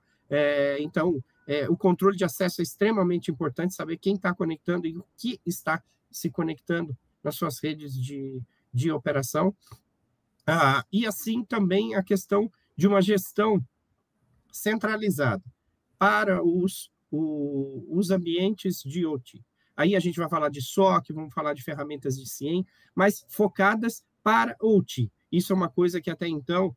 Então, o controle de acesso é extremamente importante, saber quem está conectando e o que está se conectando nas suas redes de operação. E assim também a questão de uma gestão centralizada para os ambientes de IoT. Aí a gente vai falar de SOC, vamos falar de ferramentas de CIEM, mas focadas para OT. Isso é uma coisa que até então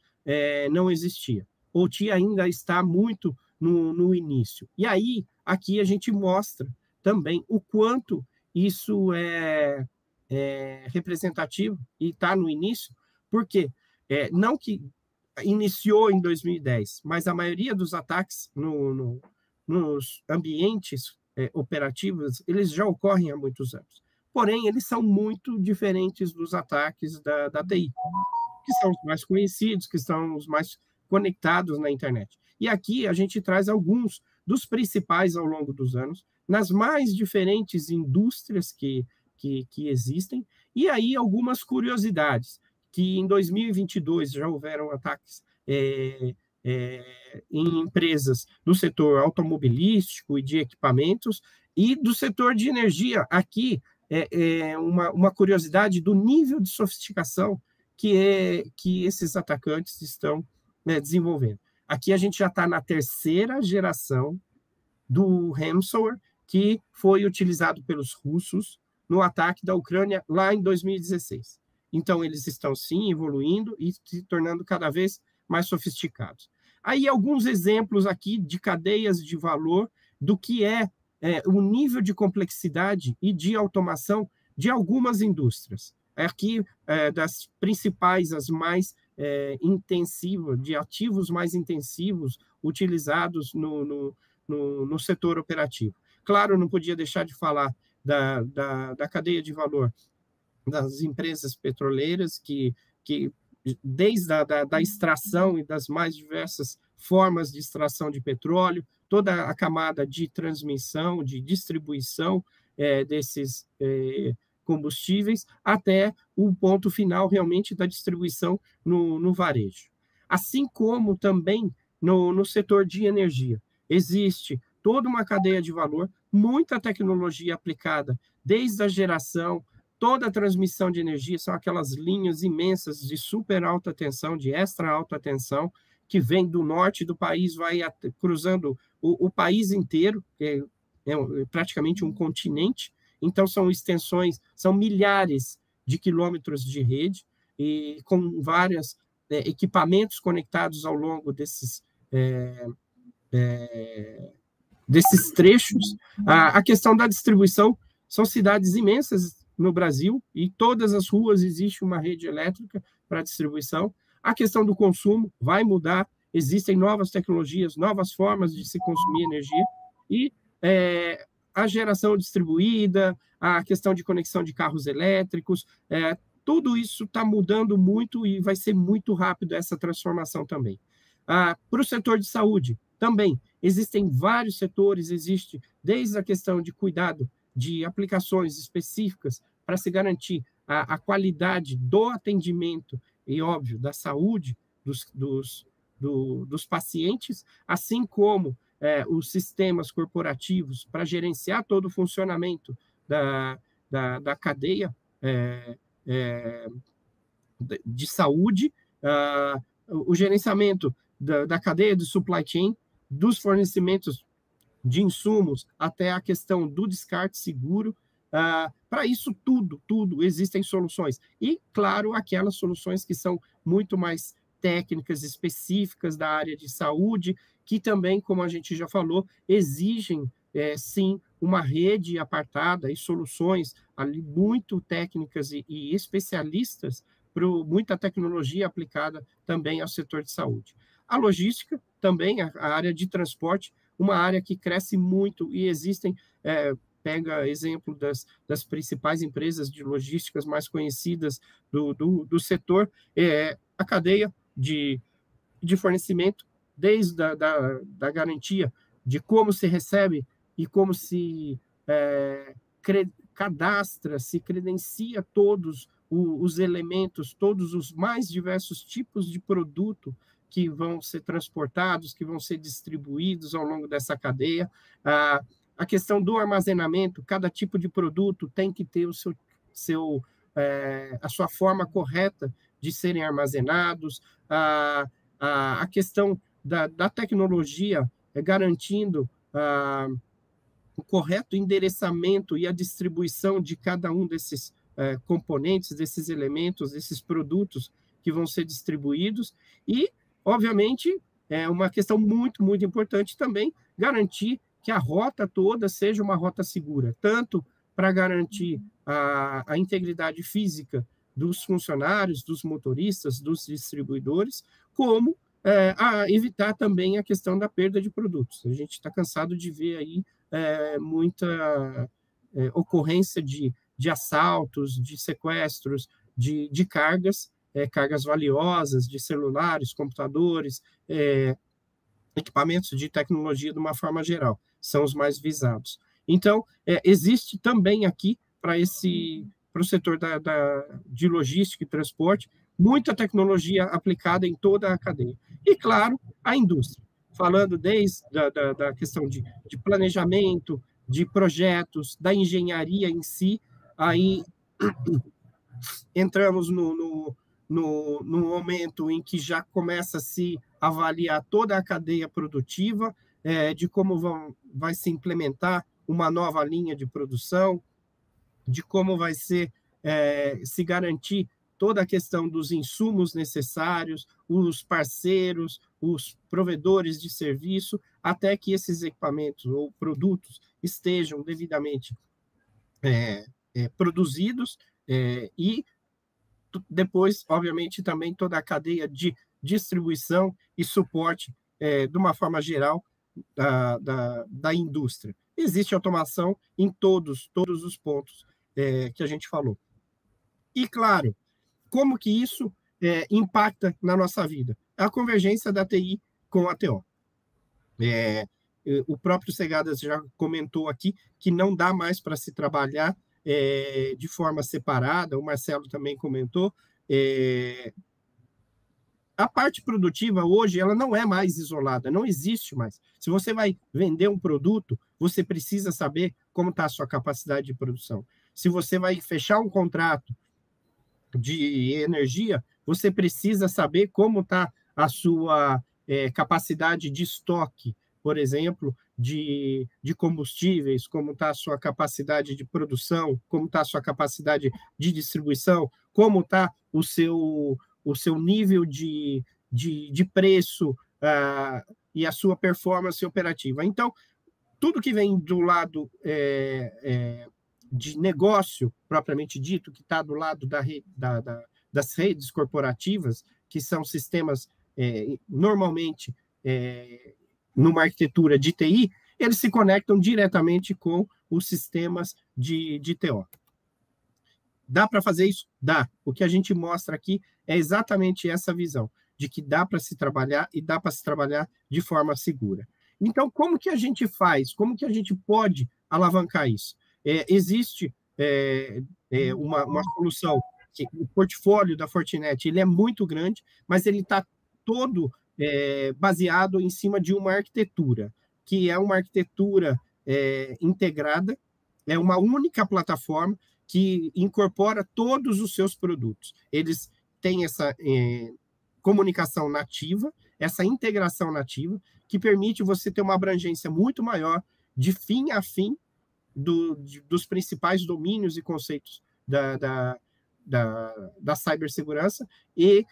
não existia. OT ainda está muito no início. E aí, aqui a gente mostra também o quanto isso é representativo e está no início, porque não que iniciou em 2010, mas a maioria dos ataques nos ambientes operativos, eles já ocorrem há muitos anos. Porém, eles são muito diferentes dos ataques da TI, que são os mais conhecidos, que são os mais conectados na internet. E aqui a gente traz alguns dos principais ao longo dos anos, nas mais diferentes indústrias que existem, e aí algumas curiosidades, que em 2022 já houveram ataques em empresas do setor automobilístico e de equipamentos, e do setor de energia. Aqui uma curiosidade do nível de sofisticação que esses atacantes estão desenvolvendo. Aqui a gente já está na terceira geração do ransomware que foi utilizado pelos russos no ataque da Ucrânia lá em 2016. Então, eles estão, sim, evoluindo e se tornando cada vez mais sofisticados. Aí, alguns exemplos aqui de cadeias de valor do que o nível de complexidade e de automação de algumas indústrias. Aqui, das principais, as mais intensivas, de ativos mais intensivos utilizados no setor operativo. Claro, não podia deixar de falar da cadeia de valor das empresas petroleiras, que desde da extração e das mais diversas formas de extração de petróleo, toda a camada de transmissão, de distribuição desses combustíveis, até o ponto final realmente da distribuição no varejo. Assim como também no setor de energia. Existe toda uma cadeia de valor, muita tecnologia aplicada, desde a geração, toda a transmissão de energia, são aquelas linhas imensas de super alta tensão, de extra alta tensão, que vem do norte do país, vai cruzando o país inteiro, que é praticamente um continente. Então, são extensões, são milhares de quilômetros de rede, e com vários equipamentos conectados ao longo desses trechos. A questão da distribuição, são cidades imensas no Brasil, e todas as ruas existe uma rede elétrica para distribuição. A questão do consumo vai mudar, existem novas tecnologias, novas formas de se consumir energia, e a geração distribuída, a questão de conexão de carros elétricos, tudo isso está mudando muito e vai ser muito rápido essa transformação também. Para o setor de saúde, também, existem vários setores, existe desde a questão de cuidado de aplicações específicas para se garantir a qualidade do atendimento e, óbvio, da saúde dos pacientes, assim como os sistemas corporativos para gerenciar todo o funcionamento da cadeia de saúde, o gerenciamento da cadeia de supply chain, dos fornecimentos de insumos, até a questão do descarte seguro. Para isso tudo existem soluções. E, claro, aquelas soluções que são muito mais técnicas específicas da área de saúde, que também, como a gente já falou, exigem, sim, uma rede apartada e soluções ali muito técnicas e especialistas, muita tecnologia aplicada também ao setor de saúde. A logística, também, a área de transporte, uma área que cresce muito e existem... pega exemplo das principais empresas de logísticas mais conhecidas do setor, a cadeia de fornecimento, desde da garantia de como se recebe e como se cadastra, se credencia todos os elementos, todos os mais diversos tipos de produto que vão ser transportados, que vão ser distribuídos ao longo dessa cadeia. A questão do armazenamento, cada tipo de produto tem que ter a sua forma correta de serem armazenados. A questão da tecnologia garantindo o correto endereçamento e a distribuição de cada um desses componentes, desses elementos, desses produtos que vão ser distribuídos. E, obviamente, é uma questão muito, muito importante também, garantir que a rota toda seja uma rota segura, tanto para garantir a integridade física dos funcionários, dos motoristas, dos distribuidores, como a evitar também a questão da perda de produtos. A gente está cansado de ver aí muita ocorrência de assaltos, de sequestros, de cargas, cargas valiosas, de celulares, computadores, equipamentos de tecnologia de uma forma geral, são os mais visados. Então, existe também aqui, para o setor de logística e transporte, muita tecnologia aplicada em toda a cadeia. E, claro, a indústria, falando desde da questão de planejamento, de projetos, da engenharia em si, aí entramos no momento em que já começa a se avaliar toda a cadeia produtiva, de como vai se implementar uma nova linha de produção, de como vai ser se garantir toda a questão dos insumos necessários, os parceiros, os provedores de serviço, até que esses equipamentos ou produtos estejam devidamente produzidos e depois, obviamente, também toda a cadeia de distribuição e suporte, de uma forma geral, da indústria. Existe automação em todos os pontos que a gente falou. E, claro, como que isso impacta na nossa vida? A convergência da TI com a TO. O próprio Segadas já comentou aqui que não dá mais para se trabalhar de forma separada, o Marcelo também comentou. A parte produtiva hoje ela não é mais isolada, não existe mais. Se você vai vender um produto, você precisa saber como está a sua capacidade de produção. Se você vai fechar um contrato de energia, você precisa saber como está a sua capacidade de estoque, por exemplo, de combustíveis, como está a sua capacidade de produção, como está a sua capacidade de distribuição, como está o seu nível de preço e a sua performance operativa. Então, tudo que vem do lado de negócio, propriamente dito, que está do lado das redes corporativas, que são sistemas, normalmente, numa arquitetura de TI, eles se conectam diretamente com os sistemas de TO. Dá para fazer isso? Dá. O que a gente mostra aqui é exatamente essa visão, de que dá para se trabalhar e dá para se trabalhar de forma segura. Então, como que a gente faz? Como que a gente pode alavancar isso? Existe uma solução, que o portfólio da Fortinet ele é muito grande, mas ele está todo baseado em cima de uma arquitetura, que é uma arquitetura integrada, é uma única plataforma que incorpora todos os seus produtos. Eles têm essa comunicação nativa, essa integração nativa, que permite você ter uma abrangência muito maior de fim a fim dos principais domínios e conceitos da cibersegurança e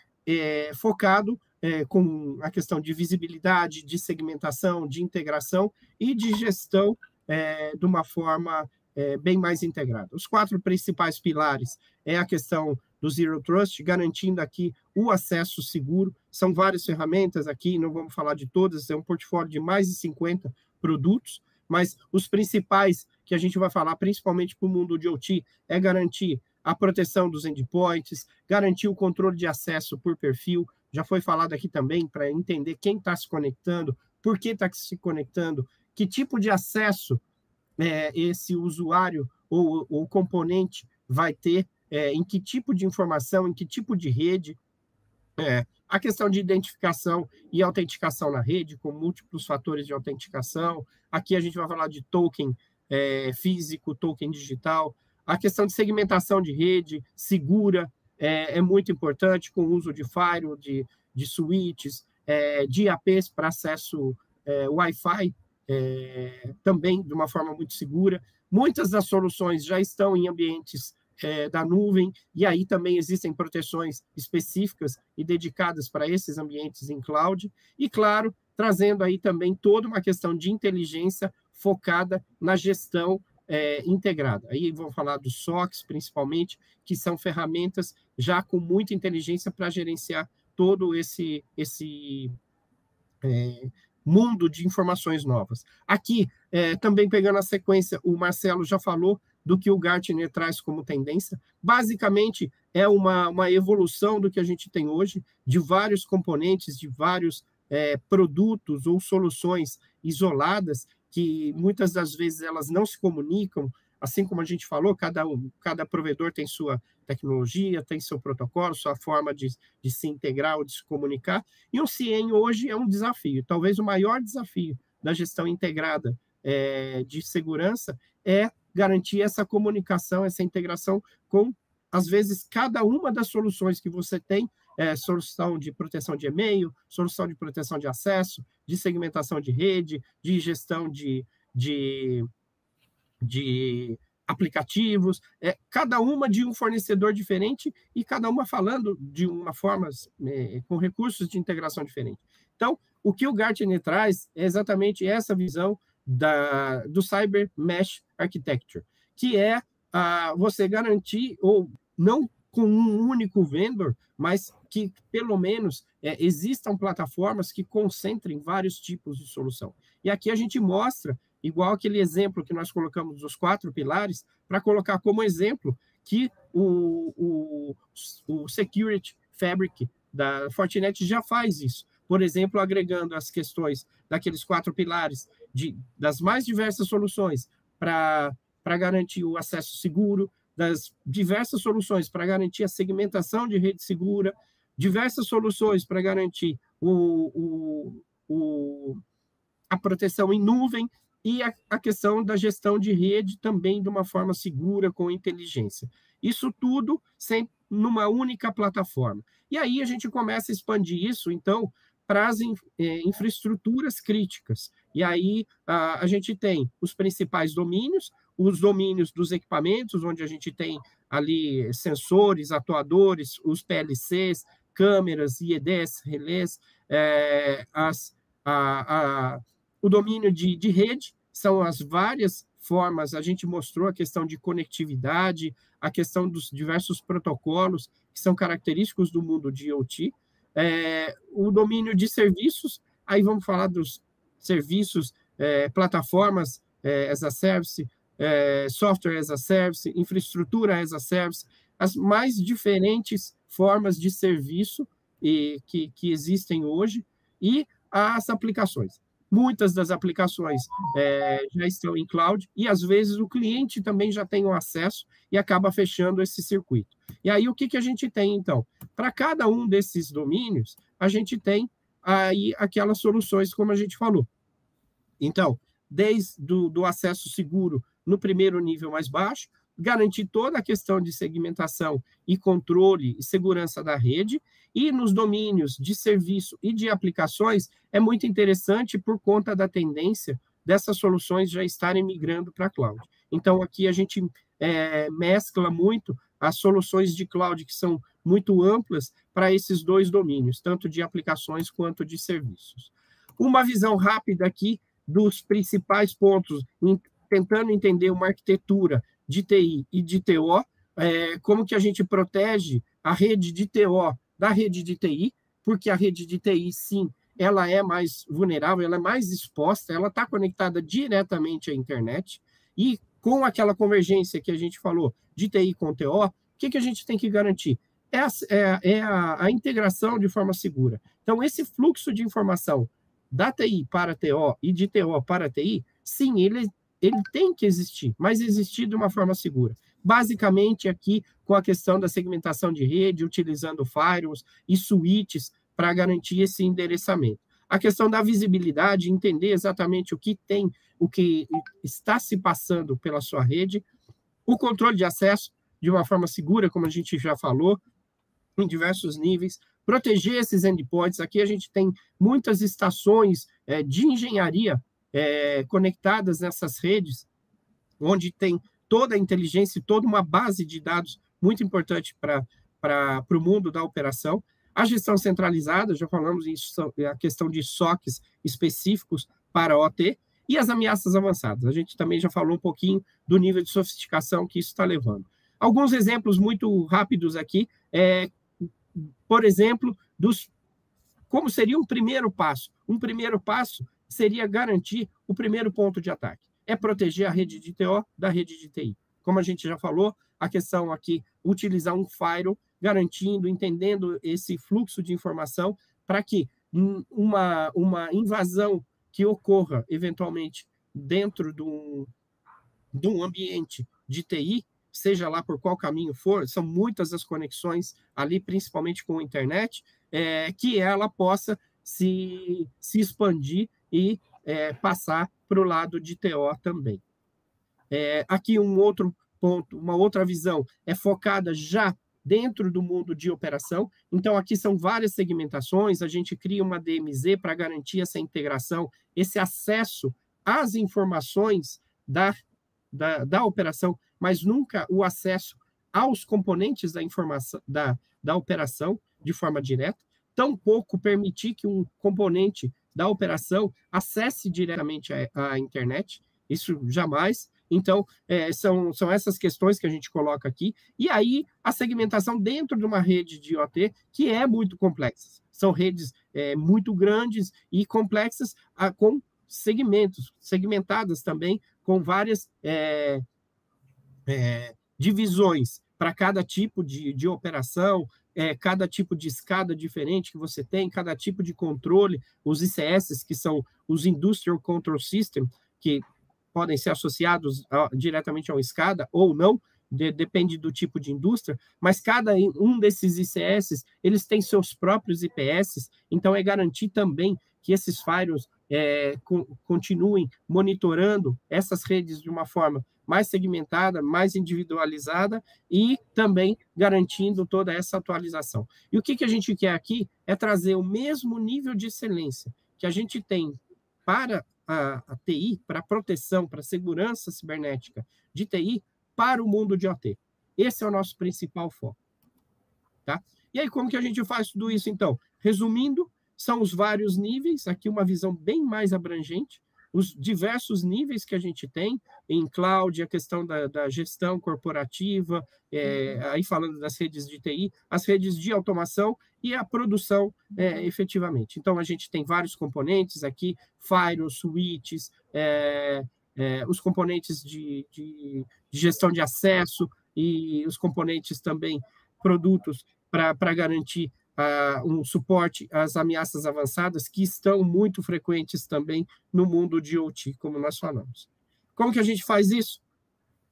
focado com a questão de visibilidade, de segmentação, de integração e de gestão de uma forma bem mais integrada. Os 4 principais pilares é a questão do Zero Trust, garantindo aqui o acesso seguro. São várias ferramentas aqui, não vamos falar de todas, é um portfólio de mais de 50 produtos, mas os principais que a gente vai falar, principalmente para o mundo de OT, é garantir a proteção dos endpoints, garantir o controle de acesso por perfil, já foi falado aqui também, para entender quem está se conectando, por que está se conectando, que tipo de acesso esse usuário ou componente vai ter, em que tipo de informação, em que tipo de rede, a questão de identificação e autenticação na rede, com múltiplos fatores de autenticação. Aqui a gente vai falar de token físico, token digital. A questão de segmentação de rede segura é muito importante, com o uso de firewall, de switches, de IAPs para acesso Wi-Fi, também de uma forma muito segura. Muitas das soluções já estão em ambientes da nuvem, e aí também existem proteções específicas e dedicadas para esses ambientes em cloud, e claro, trazendo aí também toda uma questão de inteligência focada na gestão integrada. Aí vamos falar dos SOCs, principalmente, que são ferramentas já com muita inteligência para gerenciar todo esse mundo de informações novas. Aqui, também pegando a sequência, o Marcelo já falou do que o Gartner traz como tendência. Basicamente, é uma evolução do que a gente tem hoje, de vários componentes, de vários produtos ou soluções isoladas, que muitas das vezes elas não se comunicam, assim como a gente falou, cada provedor tem sua tecnologia, tem seu protocolo, sua forma de se integrar ou de se comunicar, e o CIEM hoje é um desafio, talvez o maior desafio da gestão integrada de segurança é garantir essa comunicação, essa integração com, às vezes, cada uma das soluções que você tem, solução de proteção de e-mail, solução de proteção de acesso, de segmentação de rede, de gestão de aplicativos, cada uma de um fornecedor diferente e cada uma falando de uma forma, com recursos de integração diferente. Então, o que o Gartner traz é exatamente essa visão do Cyber Mesh Architecture, que é você garantir, ou não com um único vendor, mas que, pelo menos, existam plataformas que concentrem vários tipos de solução. E aqui a gente mostra, igual aquele exemplo que nós colocamos dos 4 pilares, para colocar como exemplo que o Security Fabric da Fortinet já faz isso. Por exemplo, agregando as questões daqueles 4 pilares, das mais diversas soluções para garantir o acesso seguro, das diversas soluções para garantir a segmentação de rede segura, diversas soluções para garantir a proteção em nuvem e a questão da gestão de rede também de uma forma segura, com inteligência. Isso tudo sempre numa única plataforma. E aí a gente começa a expandir isso, então, para as infraestruturas críticas. E aí a gente tem os principais domínios, os domínios dos equipamentos, onde a gente tem ali sensores, atuadores, os PLCs, câmeras, IEDs, relés, o domínio de rede, são as várias formas, a gente mostrou a questão de conectividade, a questão dos diversos protocolos que são característicos do mundo de IoT, o domínio de serviços, aí vamos falar dos serviços, plataformas as a service, software as a service, infraestrutura as a service, as mais diferentes formas de serviço que existem hoje, e as aplicações. Muitas das aplicações já estão em cloud, e às vezes o cliente também já tem o acesso e acaba fechando esse circuito. E aí o que a gente tem, então? Para cada um desses domínios, a gente tem aí aquelas soluções, como a gente falou. Então, desde do acesso seguro no primeiro nível mais baixo, garantir toda a questão de segmentação e controle e segurança da rede, e nos domínios de serviço e de aplicações é muito interessante por conta da tendência dessas soluções já estarem migrando para a cloud. Então, aqui a gente mescla muito as soluções de cloud, que são muito amplas para esses dois domínios, tanto de aplicações quanto de serviços. Uma visão rápida aqui dos principais pontos, tentando entender uma arquitetura de TI e de TO, como que a gente protege a rede de TO da rede de TI, porque a rede de TI, sim, ela é mais vulnerável, ela é mais exposta, ela está conectada diretamente à internet, e com aquela convergência que a gente falou de TI com TO, o que a gente tem que garantir? A integração de forma segura. Então, esse fluxo de informação da TI para TO e de TO para TI, sim, ele tem que existir, mas existir de uma forma segura. Basicamente, aqui, com a questão da segmentação de rede, utilizando firewalls e switches para garantir esse endereçamento. A questão da visibilidade, entender exatamente o que está se passando pela sua rede, o controle de acesso de uma forma segura, como a gente já falou, em diversos níveis, proteger esses endpoints. Aqui a gente tem muitas estações de engenharia conectadas nessas redes, onde tem toda a inteligência e toda uma base de dados muito importante para o mundo da operação. A gestão centralizada, já falamos isso, a questão de SOCs específicos para OT, e as ameaças avançadas. A gente também já falou um pouquinho do nível de sofisticação que isso está levando. Alguns exemplos muito rápidos aqui, por exemplo, como seria um primeiro passo. Um primeiro passo seria garantir o primeiro ponto de ataque. É proteger a rede de TO da rede de TI. Como a gente já falou, a questão aqui, utilizar um firewall, garantindo, entendendo esse fluxo de informação, para que uma invasão que ocorra, eventualmente, dentro de um ambiente de TI, seja lá por qual caminho for, são muitas as conexões ali, principalmente com a internet, que ela possa se expandir e passar para o lado de TO também. Aqui um outro ponto, uma outra visão, é focada já dentro do mundo de operação. Então, aqui são várias segmentações, a gente cria uma DMZ para garantir essa integração, esse acesso às informações da operação, mas nunca o acesso aos componentes da informação da operação de forma direta, tampouco permitir que um componente da operação acesse diretamente a internet, isso jamais. Então, são essas questões que a gente coloca aqui. E aí, a segmentação dentro de uma rede de IoT, que é muito complexa. São redes muito grandes e complexas, com segmentadas também, com várias divisões para cada tipo de operação, cada tipo de escada diferente que você tem, cada tipo de controle, os ICS, que são os Industrial Control System, que podem ser associados diretamente a uma escada ou não, depende do tipo de indústria, mas cada um desses ICS, eles têm seus próprios IPS, então é garantir também que esses firewalls continuem monitorando essas redes de uma forma mais segmentada, mais individualizada e também garantindo toda essa atualização. E o que a gente quer aqui é trazer o mesmo nível de excelência que a gente tem para a TI, para a proteção, para a segurança cibernética de TI, para o mundo de OT. Esse é o nosso principal foco. Tá? E aí, como que a gente faz tudo isso, então? Resumindo, são os vários níveis, aqui uma visão bem mais abrangente, os diversos níveis que a gente tem em cloud, a questão da gestão corporativa, aí falando das redes de TI, as redes de automação e a produção efetivamente. Então, a gente tem vários componentes aqui, firewalls, switches, os componentes de gestão de acesso e os componentes também, produtos para garantir um suporte às ameaças avançadas que estão muito frequentes também no mundo de OT, como nós falamos. Como que a gente faz isso?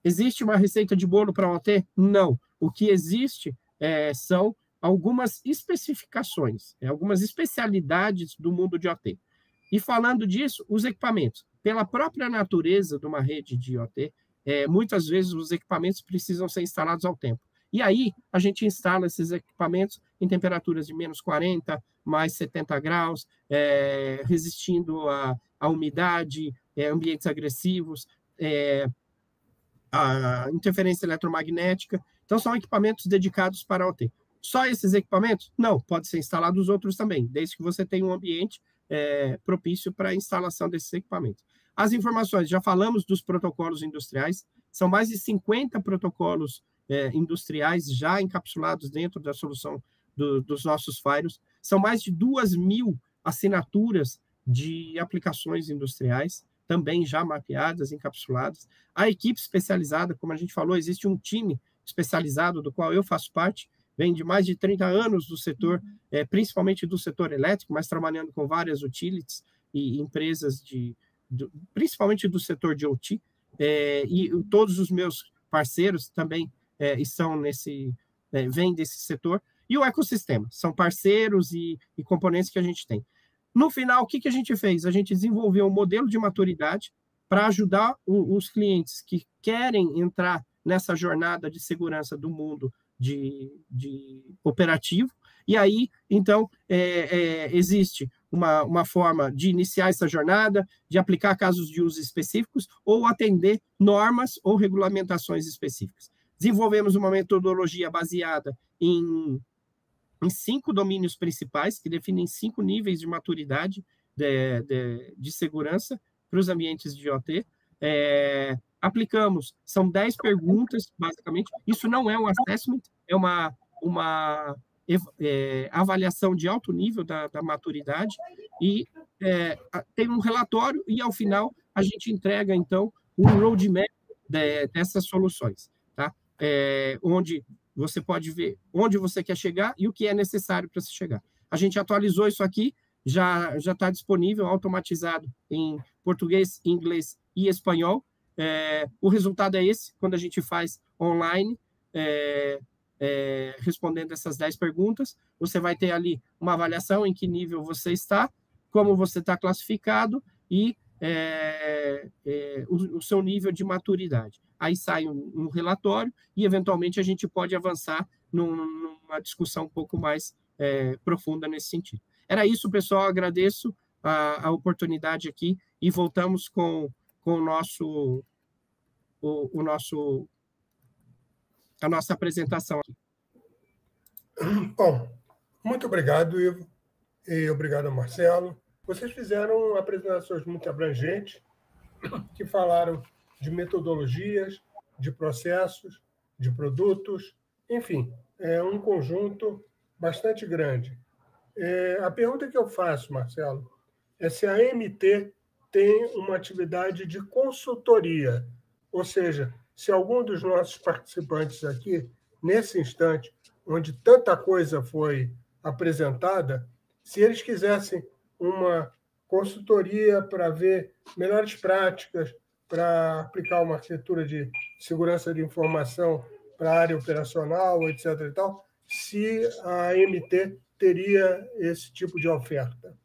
Existe uma receita de bolo para OT? Não. O que existe são algumas especificações, algumas especialidades do mundo de OT. E falando disso, os equipamentos. Pela própria natureza de uma rede de IoT, muitas vezes os equipamentos precisam ser instalados ao tempo. E aí, a gente instala esses equipamentos em temperaturas de menos 40, mais 70 graus, resistindo à umidade, ambientes agressivos, a interferência eletromagnética. Então, são equipamentos dedicados para a OT. Só esses equipamentos? Não, pode ser instalados outros também, desde que você tenha um ambiente propício para a instalação desses equipamentos. As informações, já falamos dos protocolos industriais, são mais de 50 protocolos industriais já encapsulados dentro da solução dos nossos firewalls. São mais de 2.000 assinaturas de aplicações industriais, também já mapeadas, encapsuladas. A equipe especializada, como a gente falou, existe um time especializado do qual eu faço parte, vem de mais de 30 anos do setor, principalmente do setor elétrico, mas trabalhando com várias utilities e empresas, principalmente do setor de OT, e todos os meus parceiros também vêm desse setor, e o ecossistema, são parceiros e componentes que a gente tem. No final, o que a gente fez? A gente desenvolveu um modelo de maturidade para ajudar os clientes que querem entrar nessa jornada de segurança do mundo de operativo, e aí, então, existe uma forma de iniciar essa jornada, de aplicar casos de uso específicos, ou atender normas ou regulamentações específicas. Desenvolvemos uma metodologia baseada em 5 domínios principais, que definem 5 níveis de maturidade de segurança para os ambientes de IoT. Aplicamos, são 10 perguntas, basicamente. Isso não é um assessment, é uma avaliação de alto nível da maturidade, e tem um relatório, e ao final a gente entrega, então, um roadmap dessas soluções, tá? Onde você pode ver onde você quer chegar e o que é necessário para se chegar. A gente atualizou isso aqui, já está disponível, automatizado em português, inglês e espanhol. O resultado é esse, quando a gente faz online, respondendo essas 10 perguntas, você vai ter ali uma avaliação em que nível você está, como você está classificado e o seu nível de maturidade. Aí sai um relatório e, eventualmente, a gente pode avançar numa discussão um pouco mais profunda nesse sentido. Era isso, pessoal. Agradeço a oportunidade aqui e voltamos com a nossa apresentação aqui. Bom, muito obrigado, Ivo, e obrigado, Marcelo. Vocês fizeram apresentações muito abrangentes, que falaram de metodologias, de processos, de produtos, enfim, é um conjunto bastante grande. A pergunta que eu faço, Marcelo, é se a AMT tem uma atividade de consultoria, ou seja, se algum dos nossos participantes aqui, nesse instante, onde tanta coisa foi apresentada, se eles quisessem uma consultoria para ver melhores práticas, para aplicar uma arquitetura de segurança de informação para a área operacional, etc. e tal, se a AMT teria esse tipo de oferta.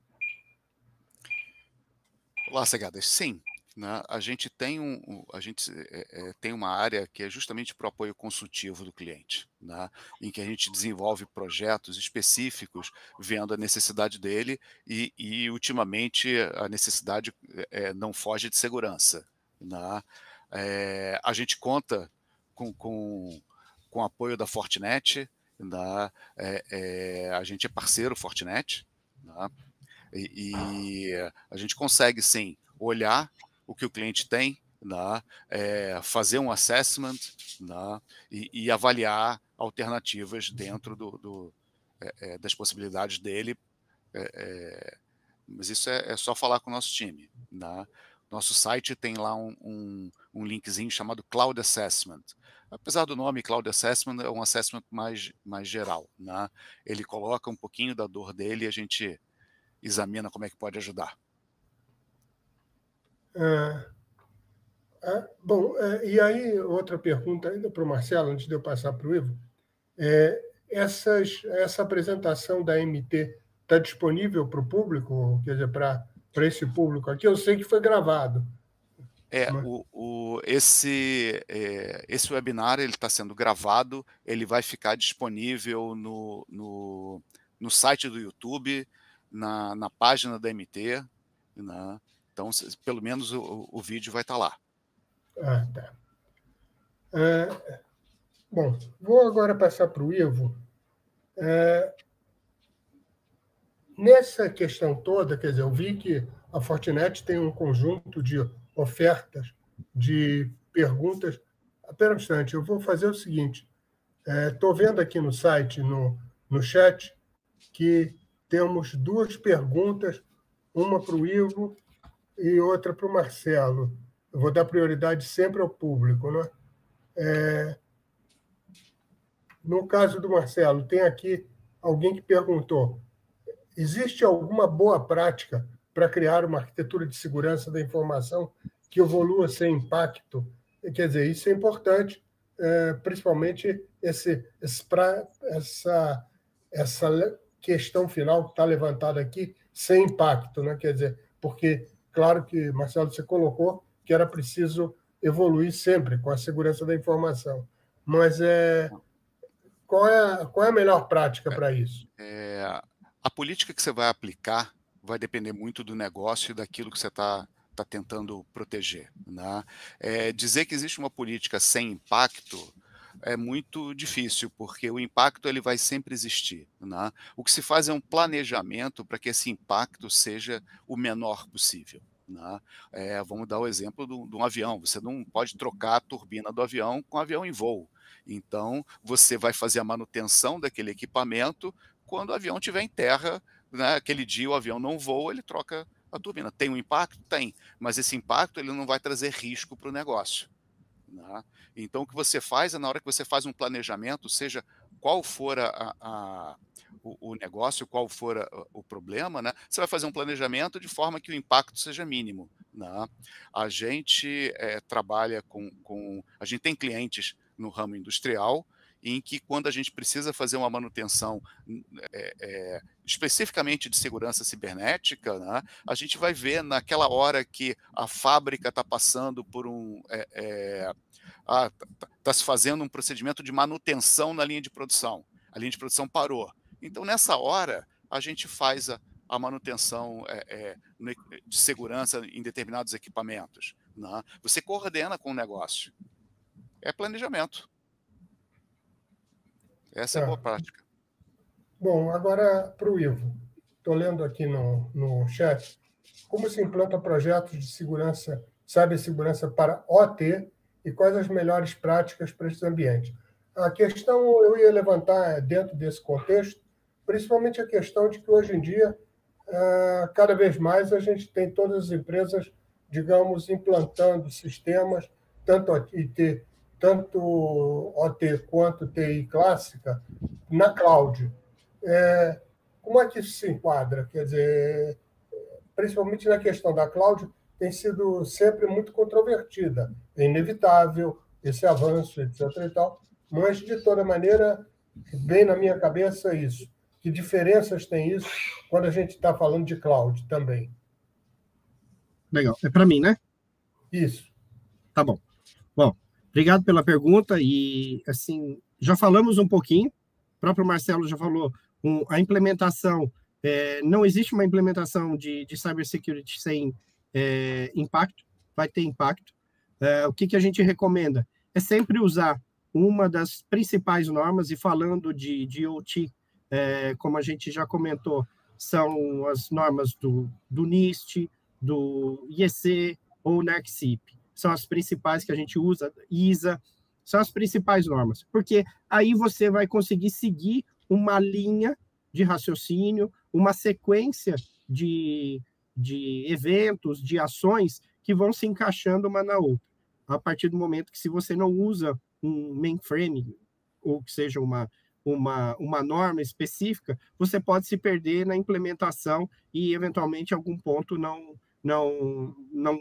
Olá, Segadas. Sim, né? A gente tem tem uma área que é justamente para o apoio consultivo do cliente, né? Em que a gente desenvolve projetos específicos vendo a necessidade dele e ultimamente, a necessidade não foge de segurança, né? A gente conta com o apoio da Fortinet, né? A gente é parceiro Fortinet, né? E a gente consegue, sim, olhar o que o cliente tem, né? Fazer um assessment, né? E avaliar alternativas dentro das possibilidades dele. Mas isso é só falar com o nosso time, né? Nosso site tem lá um linkzinho chamado Cloud Assessment. Apesar do nome Cloud Assessment, é um assessment mais geral, né? Ele coloca um pouquinho da dor dele e a gente examina como é que pode ajudar. Bom, e aí outra pergunta ainda para o Marcelo, antes de eu passar para o Ivo. Essa apresentação da MT está disponível para o público, quer dizer, para esse público aqui? Eu sei que foi gravado. Esse webinar está sendo gravado, ele vai ficar disponível no site do YouTube, na página da MT, né? Então, pelo menos o vídeo vai estar lá. Ah, tá. Bom, vou agora passar para o Ivo. Nessa questão toda, quer dizer, eu vi que a Fortinet tem um conjunto de ofertas, de perguntas. Espera um instante, eu vou fazer o seguinte. Estou vendo aqui no site, no chat, que temos 2 perguntas, uma para o Ivo e outra para o Marcelo. Eu vou dar prioridade sempre ao público, né? No caso do Marcelo, tem aqui alguém que perguntou: existe alguma boa prática para criar uma arquitetura de segurança da informação que evolua sem impacto? Quer dizer, isso é importante, principalmente essa questão final que está levantada aqui, sem impacto, né? Quer dizer, porque, claro que, Marcelo, você colocou que era preciso evoluir sempre com a segurança da informação, mas qual é a melhor prática para isso? A política que você vai aplicar vai depender muito do negócio e daquilo que você está tentando proteger, né? Dizer que existe uma política sem impacto é muito difícil, porque o impacto ele vai sempre existir, né? O que se faz é um planejamento para que esse impacto seja o menor possível, né? Vamos dar o exemplo de um avião. Você não pode trocar a turbina do avião com o avião em voo. Então, você vai fazer a manutenção daquele equipamento quando o avião estiver em terra, né? Aquele dia o avião não voa, ele troca a turbina. Tem um impacto? Tem, mas esse impacto ele não vai trazer risco para o negócio, né? Então, o que você faz é, na hora que você faz um planejamento, seja qual for o negócio, qual for o problema, né? Você vai fazer um planejamento de forma que o impacto seja mínimo, né? A gente trabalha a gente tem clientes no ramo industrial, em que quando a gente precisa fazer uma manutenção especificamente de segurança cibernética, né, a gente vai ver naquela hora que a fábrica está passando por está se fazendo um procedimento de manutenção na linha de produção. A linha de produção parou. Então, nessa hora, a gente faz a manutenção de segurança em determinados equipamentos, né? Você coordena com o negócio. É planejamento. Essa é a boa prática. Bom, agora para o Ivo. Estou lendo aqui no chat. Como se implanta projetos de segurança, cibersegurança para OT e quais as melhores práticas para esses ambientes? A questão eu ia levantar dentro desse contexto, principalmente a questão de que hoje em dia, cada vez mais, a gente tem todas as empresas, digamos, implantando sistemas, tanto OT quanto TI clássica, na cloud. Como é que isso se enquadra? Quer dizer, principalmente na questão da cloud, tem sido sempre muito controvertida. É inevitável esse avanço, etc. e tal, mas, de toda maneira, vem na minha cabeça isso. Que diferenças tem isso quando a gente está falando de cloud também? Legal. É para mim, né? Isso. Tá bom. Bom, obrigado pela pergunta. E, assim, já falamos um pouquinho, o próprio Marcelo já falou, a implementação, não existe uma implementação de cybersecurity sem impacto, vai ter impacto. O que a gente recomenda? É sempre usar uma das principais normas, e falando de OT, como a gente já comentou, são as normas do NIST, do IEC ou NERC-CIP. São as principais que a gente usa, ISA, são as principais normas, porque aí você vai conseguir seguir uma linha de raciocínio, uma sequência de eventos, de ações que vão se encaixando uma na outra. A partir do momento que, se você não usa um mainframe, ou que seja uma norma específica, você pode se perder na implementação e, eventualmente, em algum ponto não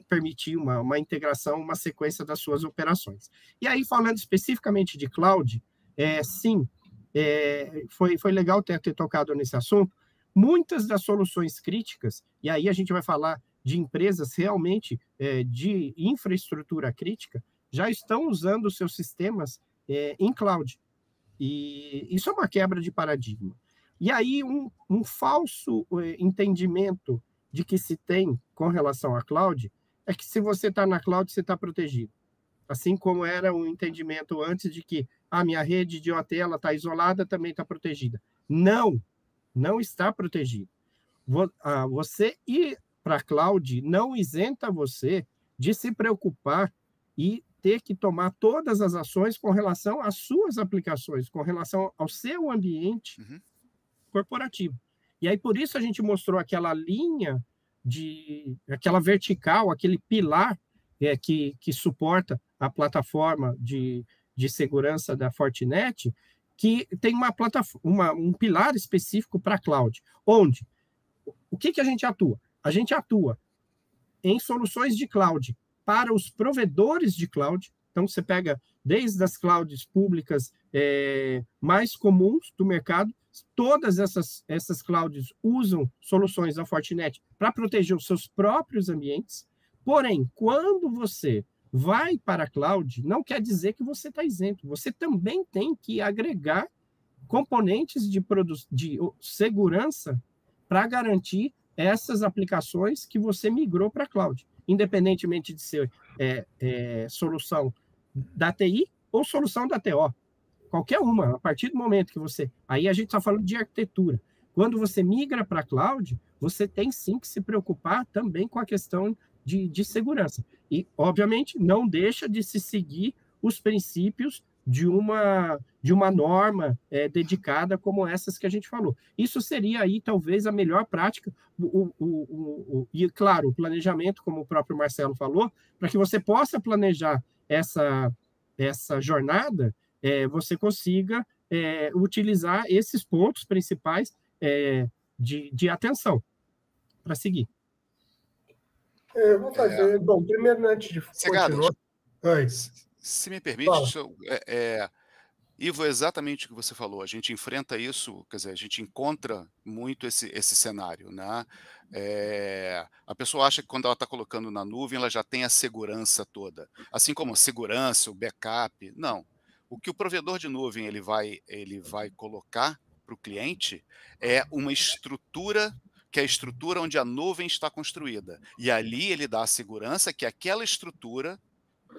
permitir uma integração, uma sequência das suas operações. E aí, falando especificamente de cloud, sim, foi legal ter tocado nesse assunto. Muitas das soluções críticas, e aí a gente vai falar de empresas realmente de infraestrutura crítica, já estão usando os seus sistemas em cloud. E isso é uma quebra de paradigma. E aí um falso entendimento de que se tem com relação à cloud é que se você está na cloud, você está protegido. Assim como era o entendimento antes de que a minha rede de OT está isolada, também está protegida. Não, não está protegido. Você ir para a cloud não isenta você de se preocupar e ter que tomar todas as ações com relação às suas aplicações, com relação ao seu ambiente corporativo. E aí, por isso, a gente mostrou aquela linha, aquela vertical, aquele pilar que suporta a plataforma de segurança da Fortinet, que tem um pilar específico para a cloud, onde o que a gente atua? A gente atua em soluções de cloud para os provedores de cloud. Então, você pega desde as clouds públicas mais comuns do mercado, todas essas clouds usam soluções da Fortinet para proteger os seus próprios ambientes. Porém, quando você vai para a cloud, não quer dizer que você está isento. Você também tem que agregar componentes de segurança para garantir essas aplicações que você migrou para a cloud, independentemente de ser solução da TI ou solução da TO. Qualquer uma, a partir do momento que você... Aí a gente está falando de arquitetura. Quando você migra para a cloud, você tem sim que se preocupar também com a questão de segurança. E, obviamente, não deixa de se seguir os princípios de uma norma dedicada como essas que a gente falou. Isso seria aí, talvez, a melhor prática. E, claro, o planejamento, como o próprio Marcelo falou, para que você possa planejar essa jornada, você consiga utilizar esses pontos principais de atenção para seguir. Eu vou fazer... Bom, primeiro, antes de continuar... Se me permite, Ivo, exatamente o que você falou. A gente enfrenta isso, quer dizer, a gente encontra muito esse cenário, né? A pessoa acha que quando ela está colocando na nuvem, ela já tem a segurança toda. Assim como a segurança, o backup. Não. O que o provedor de nuvem ele vai colocar para o cliente é uma estrutura, que é a estrutura onde a nuvem está construída. E ali ele dá a segurança que aquela estrutura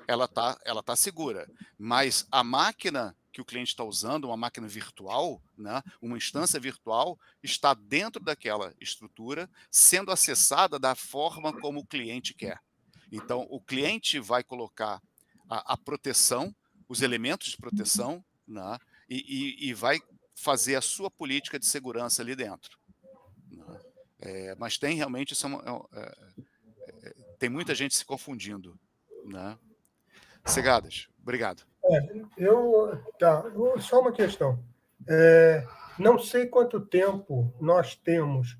ela tá segura. Mas a máquina que o cliente está usando, uma máquina virtual, né, uma instância virtual, está dentro daquela estrutura, sendo acessada da forma como o cliente quer. Então, o cliente vai colocar a proteção, os elementos de proteção, né, e vai fazer a sua política de segurança ali dentro. Né? Mas tem realmente tem muita gente se confundindo, né? Segadas, obrigado. Só uma questão. Não sei quanto tempo nós temos.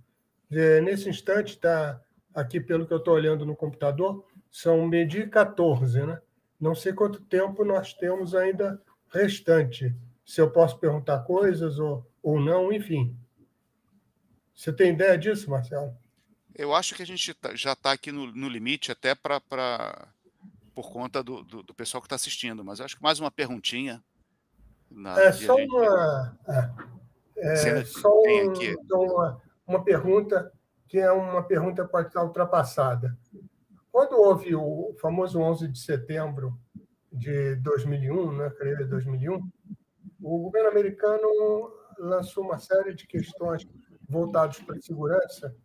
Nesse instante, está aqui, pelo que eu estou olhando no computador, são 12h14, né? Não sei quanto tempo nós temos ainda restante. Se eu posso perguntar coisas ou não, enfim. Você tem ideia disso, Marcelo? Eu acho que a gente já está aqui no limite, até por conta do pessoal que está assistindo, mas acho que mais uma perguntinha. Uma pergunta que é uma pergunta que pode estar ultrapassada. Quando houve o famoso 11 de setembro de 2001, né, creio 2001, o governo americano lançou uma série de questões voltadas para a segurança.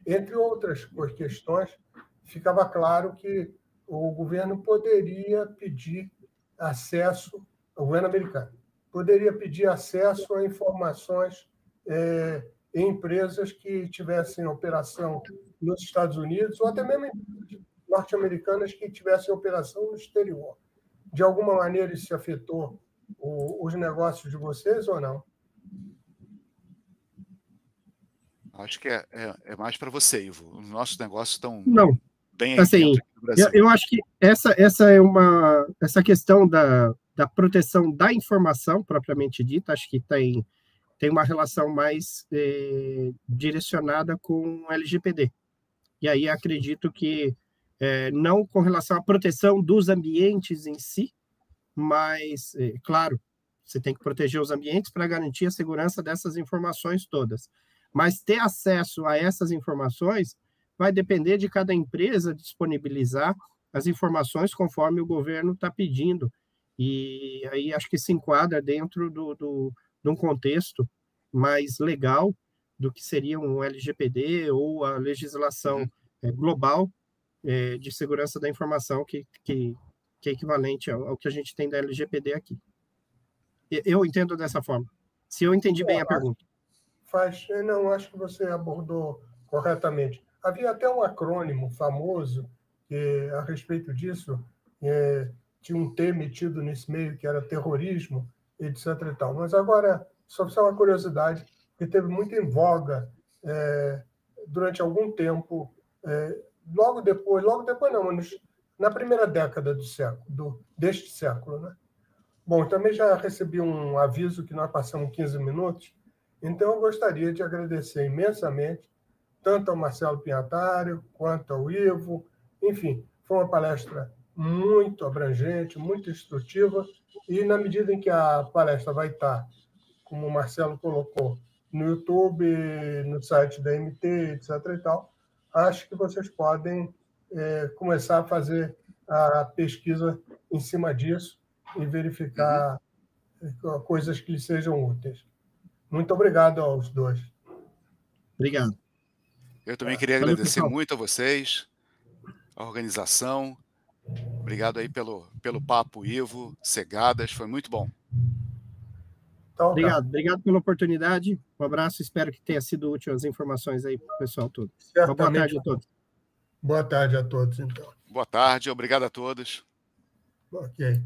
Entre outras questões, ficava claro que o governo poderia pedir acesso, o governo americano poderia pedir acesso a informações em empresas que tivessem operação nos Estados Unidos, ou até mesmo empresas norte-americanas que tivessem operação no exterior. De alguma maneira, isso afetou os negócios de vocês ou não? Acho que é mais para você, Ivo. Os nossos negócios estão bem assim, no Brasil. Eu acho que essa questão da proteção da informação, propriamente dita, acho que tem uma relação mais direcionada com o LGPD. E aí acredito que não com relação à proteção dos ambientes em si, mas, claro, você tem que proteger os ambientes para garantir a segurança dessas informações todas. Mas ter acesso a essas informações vai depender de cada empresa disponibilizar as informações conforme o governo está pedindo. E aí acho que se enquadra dentro de um contexto mais legal do que seria um LGPD ou a legislação global de segurança da informação, que é equivalente ao que a gente tem da LGPD aqui. Eu entendo dessa forma. Se eu entendi bem a pergunta. Não, acho que você abordou corretamente. Havia até um acrônimo famoso a respeito disso, tinha um T metido nesse meio, que era terrorismo, etc. E tal. Mas agora, só uma curiosidade, que teve muito em voga durante algum tempo, logo depois não, mas na primeira década deste século, né? Bom, também já recebi um aviso que nós passamos 15 minutos, então eu gostaria de agradecer imensamente tanto ao Marcelo Pinhataro quanto ao Ivo. Enfim, foi uma palestra muito abrangente, muito instrutiva, e na medida em que a palestra vai estar, como o Marcelo colocou, no YouTube, no site da MT, etc. e tal, acho que vocês podem começar a fazer a pesquisa em cima disso e verificar coisas que lhes sejam úteis. Muito obrigado aos dois. Obrigado. Eu também queria agradecer muito a vocês, a organização. Obrigado aí pelo papo, Ivo, Segadas, foi muito bom. Então, obrigado pela oportunidade. Um abraço, espero que tenha sido útil as informações aí para o pessoal todo. Uma boa tarde a todos. Boa tarde a todos, então. Boa tarde, obrigado a todos. Ok.